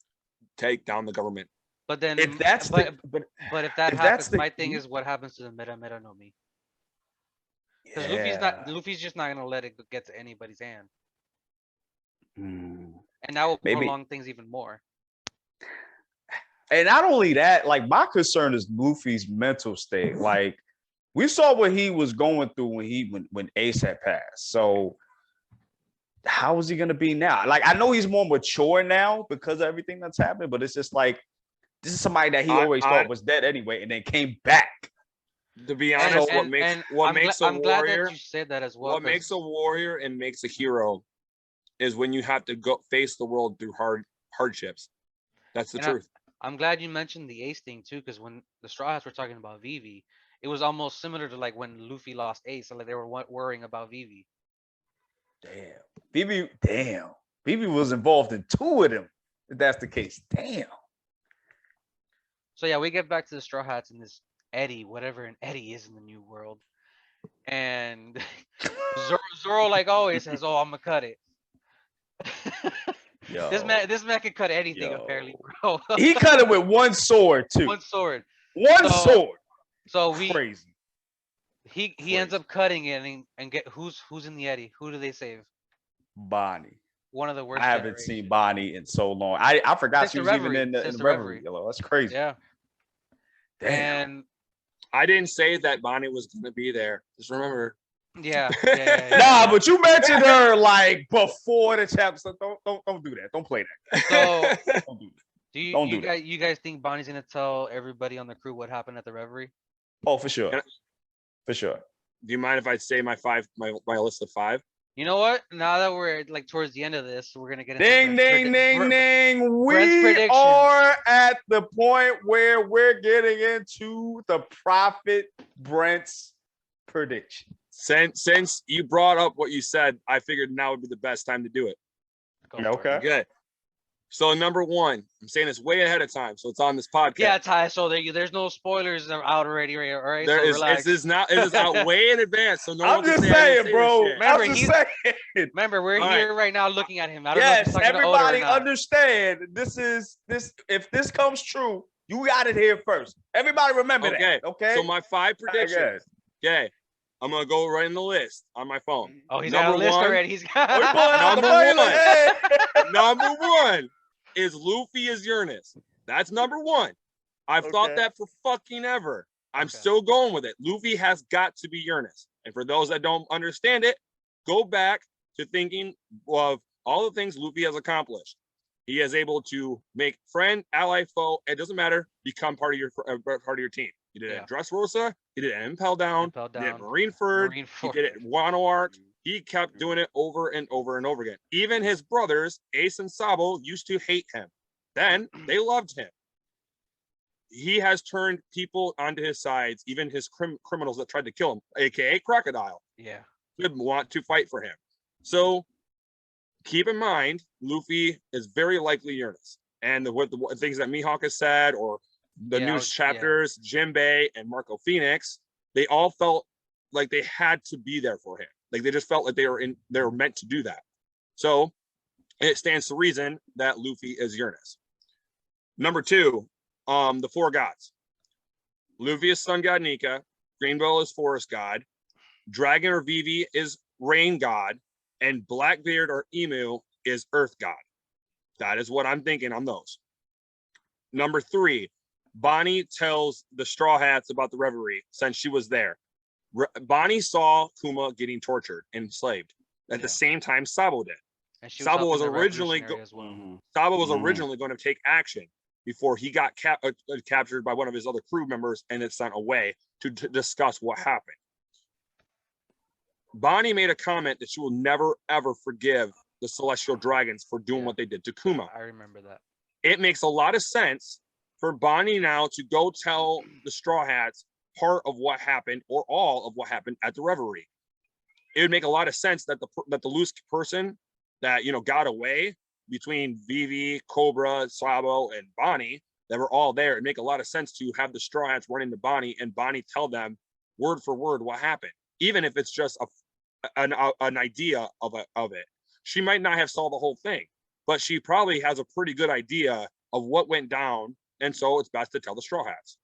take down the government. But then if that's but if that happens, my thing is what happens to the Mera no Mi. Because Luffy's just not gonna let it get to anybody's hand. And that will prolong things even more. And not only that, like my concern is Luffy's mental state. Like we saw what he was going through when Ace had passed. So how is he gonna be now? Like I know he's more mature now because of everything that's happened, but it's just like this is somebody that he always thought was dead anyway, and then came back. To be honest, what makes a warrior? I'm glad that you said that as well. What makes a warrior and makes a hero is when you have to go face the world through hardships. That's the truth. I'm glad you mentioned the Ace thing too, because when the Straw Hats were talking about Vivi, it was almost similar to like when Luffy lost Ace, so like they were worrying about Vivi. Vivi was involved in two of them. If that's the case, damn. So yeah, we get back to the Straw Hats and this Eddie, whatever an Eddie is in the new world, and Zoro like always says, "Oh, I'm gonna cut it." Yo, this man can cut anything apparently, bro. He cut it with one sword too. One sword. So crazy. He ends up cutting it and get who's in the Eddie? Who do they save? Bonnie. One of the worst. I haven't seen Bonnie in so long. I forgot she was even in the Reverie. That's crazy. Yeah. Damn. And I didn't say that Bonnie was gonna be there. Just remember. Yeah. Nah, but you mentioned her like before the chapter. So don't do that. Don't play that. So don't do that. Do you guys think Bonnie's gonna tell everybody on the crew what happened at the Reverie? Oh, for sure. For sure. Do you mind if I say my list of 5? You know what? Now that we're like towards the end of this, we're gonna get into ding. We are at the point where we're getting into the Prophet Brent's prediction. Since you brought up what you said, I figured now would be the best time to do it. Okay. Good. So number one, I'm saying this way ahead of time, so it's on this podcast. Yeah, Ty. So there's no spoilers out already, right? All right. There So is relax. this is out way in advance, so no one I'm can just say I didn't saying, say bro. this shit. Remember, I'm just he's- saying. Remember, we're All here right now looking at him. I don't know if Yes, he's talking to Oda or everybody not. understand. This. If this comes true, you got it here first. Everybody remember Okay. that. Okay. So my 5 predictions. guess. Okay. I'm gonna go right in the list on my phone. Oh, he's got a Number list one- already. He's got. Oh, you pulling out the Number money? Like, one. hey. Number one is Luffy is Uranus. That's number one. I've thought Okay. that for fucking ever. I'm Okay. still going with it. Luffy has got to be Uranus. And for those that don't understand it, go back to thinking of all the things Luffy has accomplished. He is able to make friend, ally, foe. It doesn't matter. Become part of your team. He did it Yeah. in Dressrosa. He did it in Impel Down. Impel He did it Down, in Marineford. He did it in Wano Arc. He kept doing it over and over and over again. Even his brothers, Ace and Sabo, used to hate him. Then they loved him. He has turned people onto his sides, even his criminals that tried to kill him, aka Crocodile, Yeah. would want to fight for him. So keep in mind, Luffy is very likely Uranus. And the things that Mihawk has said, or the Yeah, I new was- chapters, Jinbei and Marco Phoenix, they all felt like they had to be there for him. Like they just felt like they were meant to do that. So it stands to reason that Luffy is Uranus. Number 2, the 4 gods. Luffy is sun god Nika, Greenbow is forest god, Dragon or Vivi is rain god, and Blackbeard or Emu is earth god. That is what I'm thinking on those. Number 3, Bonnie tells the Straw Hats about the reverie since she was there. Bonnie saw Kuma getting tortured and enslaved at the same time Sabo did. And she Sabo was helping the originally revolutionary as well. Sabo was originally going to take action before he got captured by one of his other crew members and it's sent away to discuss what happened. Bonnie made a comment that she will never, ever forgive the Celestial Dragons for doing what they did to Kuma. I remember that. It makes a lot of sense for Bonnie now to go tell the Straw Hats part of what happened or all of what happened at the reverie. It would make a lot of sense that the loose person that got away between Vivi, Cobra, Sabo, and Bonnie that were all there. It'd make a lot of sense to have the Straw Hats run into Bonnie and Bonnie tell them word for word what happened, even if it's just an idea of it. She might not have saw the whole thing, but she probably has a pretty good idea of what went down, and so it's best to tell the Straw Hats.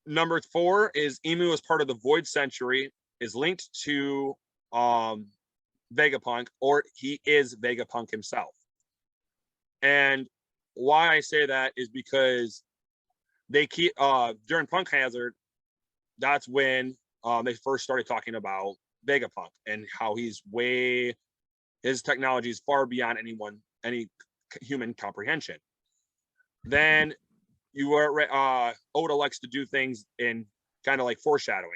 Number 4 is Emu as part of the Void Century, is linked to Vegapunk, or he is Vegapunk himself. And why I say that is because they keep during Punk Hazard, that's when they first started talking about Vegapunk and how his technology is far beyond any human comprehension. Then Oda likes to do things in kind of like foreshadowing.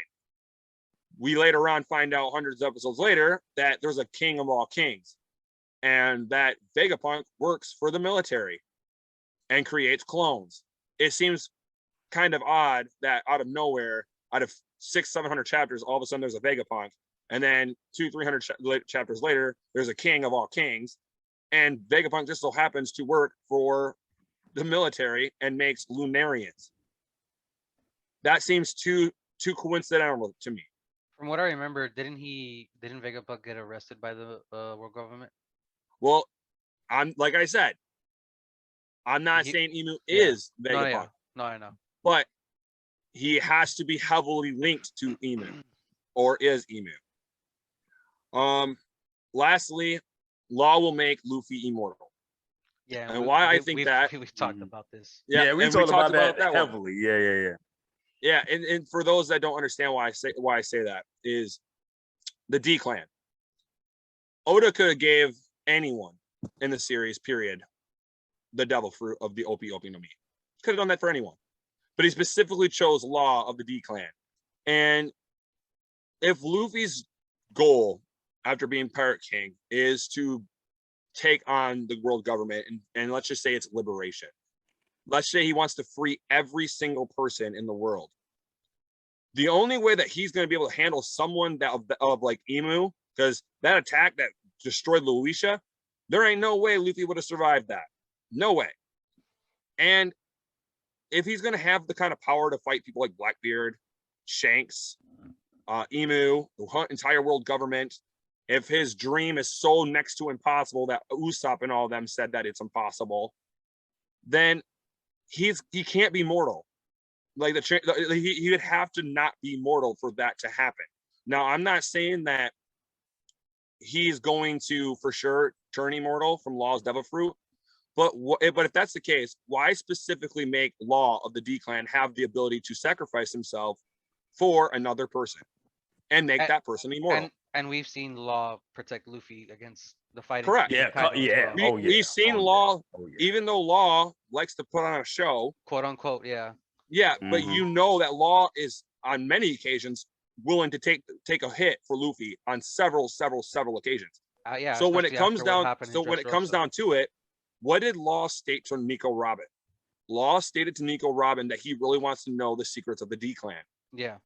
We later on find out hundreds of episodes later that there's a king of all kings and that Vegapunk works for the military and creates clones. It seems kind of odd that out of nowhere, out of 600-700 chapters, all of a sudden there's a Vegapunk, and then 200-300 chapters later, there's a king of all kings, and Vegapunk just so happens to work for the military and makes Lunarians. That seems too coincidental to me. From what I remember, didn't Vegapunk get arrested by the world government? Well, like I said, I'm not saying Emu is Vegapunk. No, I know. But he has to be heavily linked to Emu, or is Emu. Lastly, Law will make Luffy immortal. Yeah, and why I think we've talked about this. Yeah, we talked about that heavily. Yeah. Yeah, and for those that don't understand why I say that is the D Clan. Oda could have gave anyone in the series, period, the devil fruit of the Opi Opi no Mi. Could have done that for anyone. But he specifically chose Law of the D Clan. And if Luffy's goal after being Pirate King is to take on the world government, and let's just say it's liberation. Let's say he wants to free every single person in the world. The only way that he's going to be able to handle someone of like Emu, because that attack that destroyed Luisha, There ain't no way Luffy would have survived that. No way. And if he's going to have the kind of power to fight people like Blackbeard, Shanks, Emu, the entire world government, if his dream is so next to impossible that Usopp and all of them said that it's impossible, then he can't be mortal. Like he would have to not be mortal for that to happen. Now, I'm not saying that he's going to for sure turn immortal from Law's devil fruit, but if that's the case, why specifically make Law of the D-Clan have the ability to sacrifice himself for another person and make that person immortal? And we've seen Law protect Luffy against the fighting. Correct. Yeah, yeah. We've seen Law, even though Law likes to put on a show, quote unquote, yeah. Yeah, but you know that Law is on many occasions willing to take a hit for Luffy on several occasions. Yeah. So when it comes down, to it, what did Law state to Nico Robin? Law stated to Nico Robin that he really wants to know the secrets of the D-Clan. Yeah.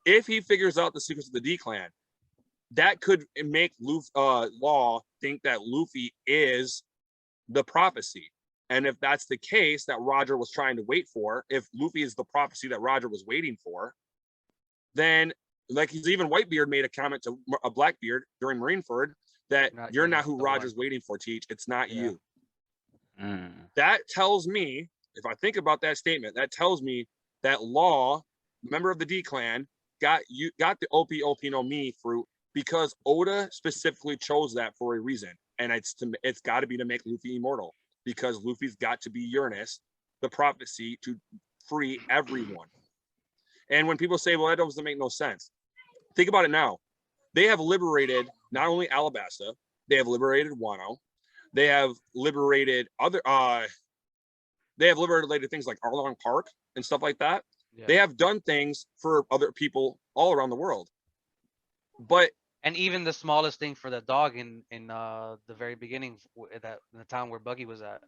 If he figures out the secrets of the D-Clan, that could make Law think that Luffy is the prophecy. And if that's the case that Roger was trying to wait for, if Luffy is the prophecy that Roger was waiting for, then like even Whitebeard made a comment to a Blackbeard during Marineford that you're not who Roger's waiting for, Teach. It's not you. That tells me, if I think about that statement, that tells me that Law, member of the D-Clan, got the OP no Mi fruit because Oda specifically chose that for a reason, and it's got to be to make Luffy immortal, because Luffy's got to be Uranus, the prophecy, to free everyone. And when people say, well, that doesn't make no sense, think about it now. They have liberated not only Alabasta, they have liberated Wano, they have liberated things like Arlong Park and stuff like that. Yeah. They have done things for other people all around the world. And even the smallest thing for the dog in the very beginning, in the town where Buggy was at.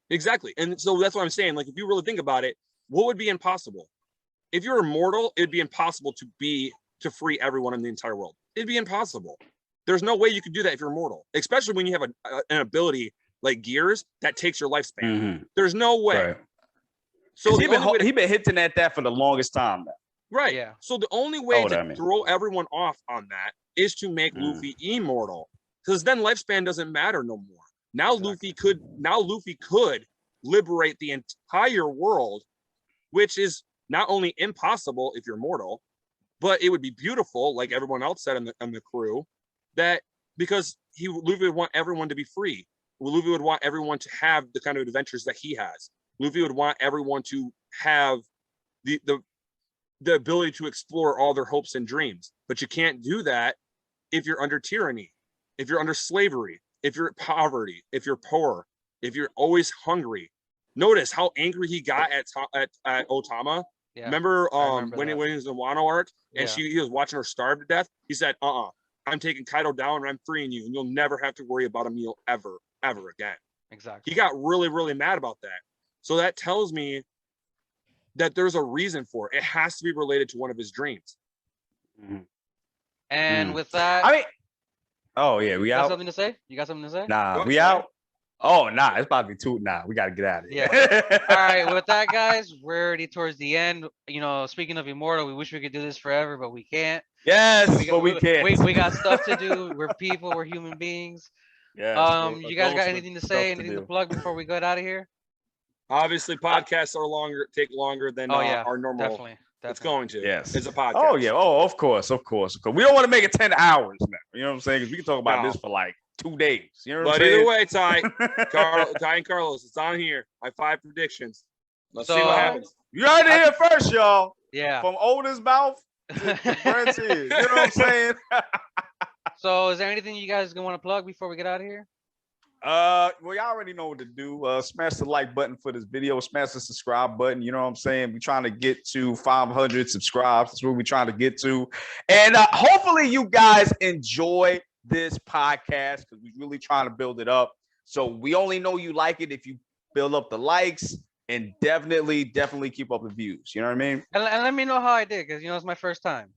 Exactly. And so that's what I'm saying. Like, if you really think about it, what would be impossible? If you're immortal, it'd be impossible to free everyone in the entire world. It'd be impossible. There's no way you could do that if you're immortal, especially when you have an ability like Gears that takes your lifespan. There's no way. Right. So he been hinting at that for the longest time now. Right. Yeah. So the only way to throw everyone off on that is to make Luffy immortal, because then lifespan doesn't matter no more. Now Luffy could liberate the entire world, which is not only impossible if you're mortal, but it would be beautiful, like everyone else said in the crew, that because Luffy would want everyone to be free. Luffy would want everyone to have the kind of adventures that he has. Luffy would want everyone to have the ability to explore all their hopes and dreams. But you can't do that if you're under tyranny, if you're under slavery, if you're in poverty, if you're poor, if you're always hungry. Notice how angry he got at Otama. Yeah, remember when he was in the Wano arc and he was watching her starve to death? He said, I'm taking Kaido down and I'm freeing you, and you'll never have to worry about a meal ever again. Exactly. He got really, really mad about that. So that tells me that there's a reason for it. It has to be related to one of his dreams. And with that, I mean, oh yeah, we out. Something to say? You got something to say? Nah, we out. Oh nah, it's about to be too. Nah, we gotta get out of here. Yeah. All right. With that, guys, we're already towards the end. You know, speaking of immortal, we wish we could do this forever, but we can't. Yes, but we can't. We got stuff to do. We're people. We're human beings. Yeah. You guys got anything to say? Anything to plug before we get out of here? Obviously, podcasts take longer than our normal. Definitely. It's going to. Yes. It's a podcast. Oh yeah. Oh, of course. We don't want to make it 10 hours now. You know what I'm saying? Because we can talk about this for like 2 days. You know what I'm saying? Either way, Ty and Carlos, it's on here. My 5 predictions. Let's see what happens. You heard it here first, y'all. Yeah. From Oda's mouth to Brent's ears. You know what I'm saying? So is there anything you guys want to plug before we get out of here? Well, y'all already know what to do. Smash the like button for this video. Smash the subscribe button. You know what I'm saying? We're trying to get to 500 subscribers. That's what we're trying to get to. And hopefully you guys enjoy this podcast, because we're really trying to build it up. So we only know you like it if you build up the likes, and definitely keep up the views. You know what I mean? And let me know how I did, because, you know, it's my first time.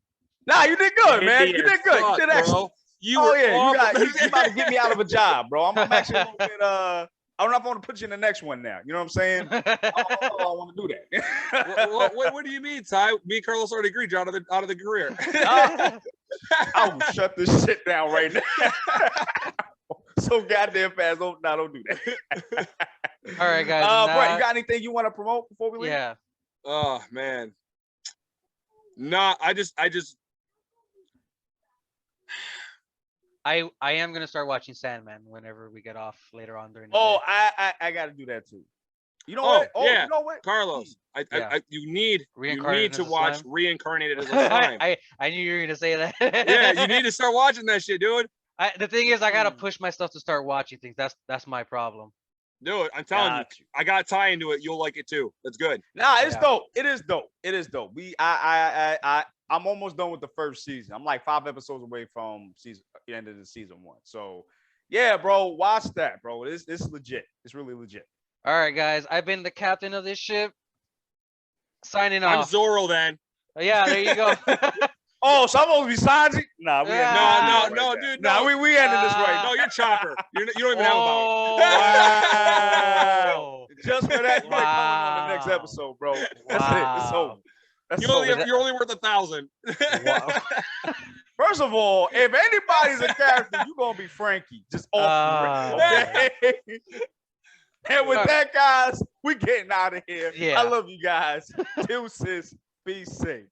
Nah, you did good, man. You did good. You did excellent. You Oh were yeah, awful. you about to get me out of a job, bro. I'm actually a little bit I'm not going to put you in the next one now. You know what I'm saying? I don't want to do that. What do you mean, Ty? Me and Carlos already agreed you're out of the career. I will shut this shit down right now. So goddamn fast. Don't do that. All right, guys. Brett, you got anything you want to promote before we leave? Yeah. Oh man. Nah, I am gonna start watching Sandman whenever we get off later on during the Oh, day. I got to do that too. You know what? Oh, yeah. You know what? Carlos, Yeah. you need Reincarnated to as a watch slime? Reincarnated as a Slime. I knew you were gonna say that. Yeah, you need to start watching that shit, dude. The thing is, I gotta push myself to start watching things. That's my problem. Dude, I'm telling you, I got Ty into it. You'll like it too. That's good. Nah, it's Yeah. dope. It is dope. It is dope. I'm almost done with the first season. I'm like 5 episodes away from the end of the season 1. So yeah, bro, watch that, bro. It's legit. It's really legit. All right, guys. I've been the captain of this ship. Signing I'm off. Zorro then. Yeah, there you go. Oh, so I'm supposed to be Sanji? Nah, we ending No, this right dude, now. no. Nah, we ending this right No, now. you're Chopper. You don't even have a Oh, Wow. Just for that, you ain't coming on the next Wow. episode, bro. That's it. It's over. That's over. You're only worth 1,000. Wow. First of all, if anybody's a character, you're gonna be Frankie. Just off the rip, okay? And with that, guys, we getting out of here. Yeah. I love you guys. Deuces. Be safe.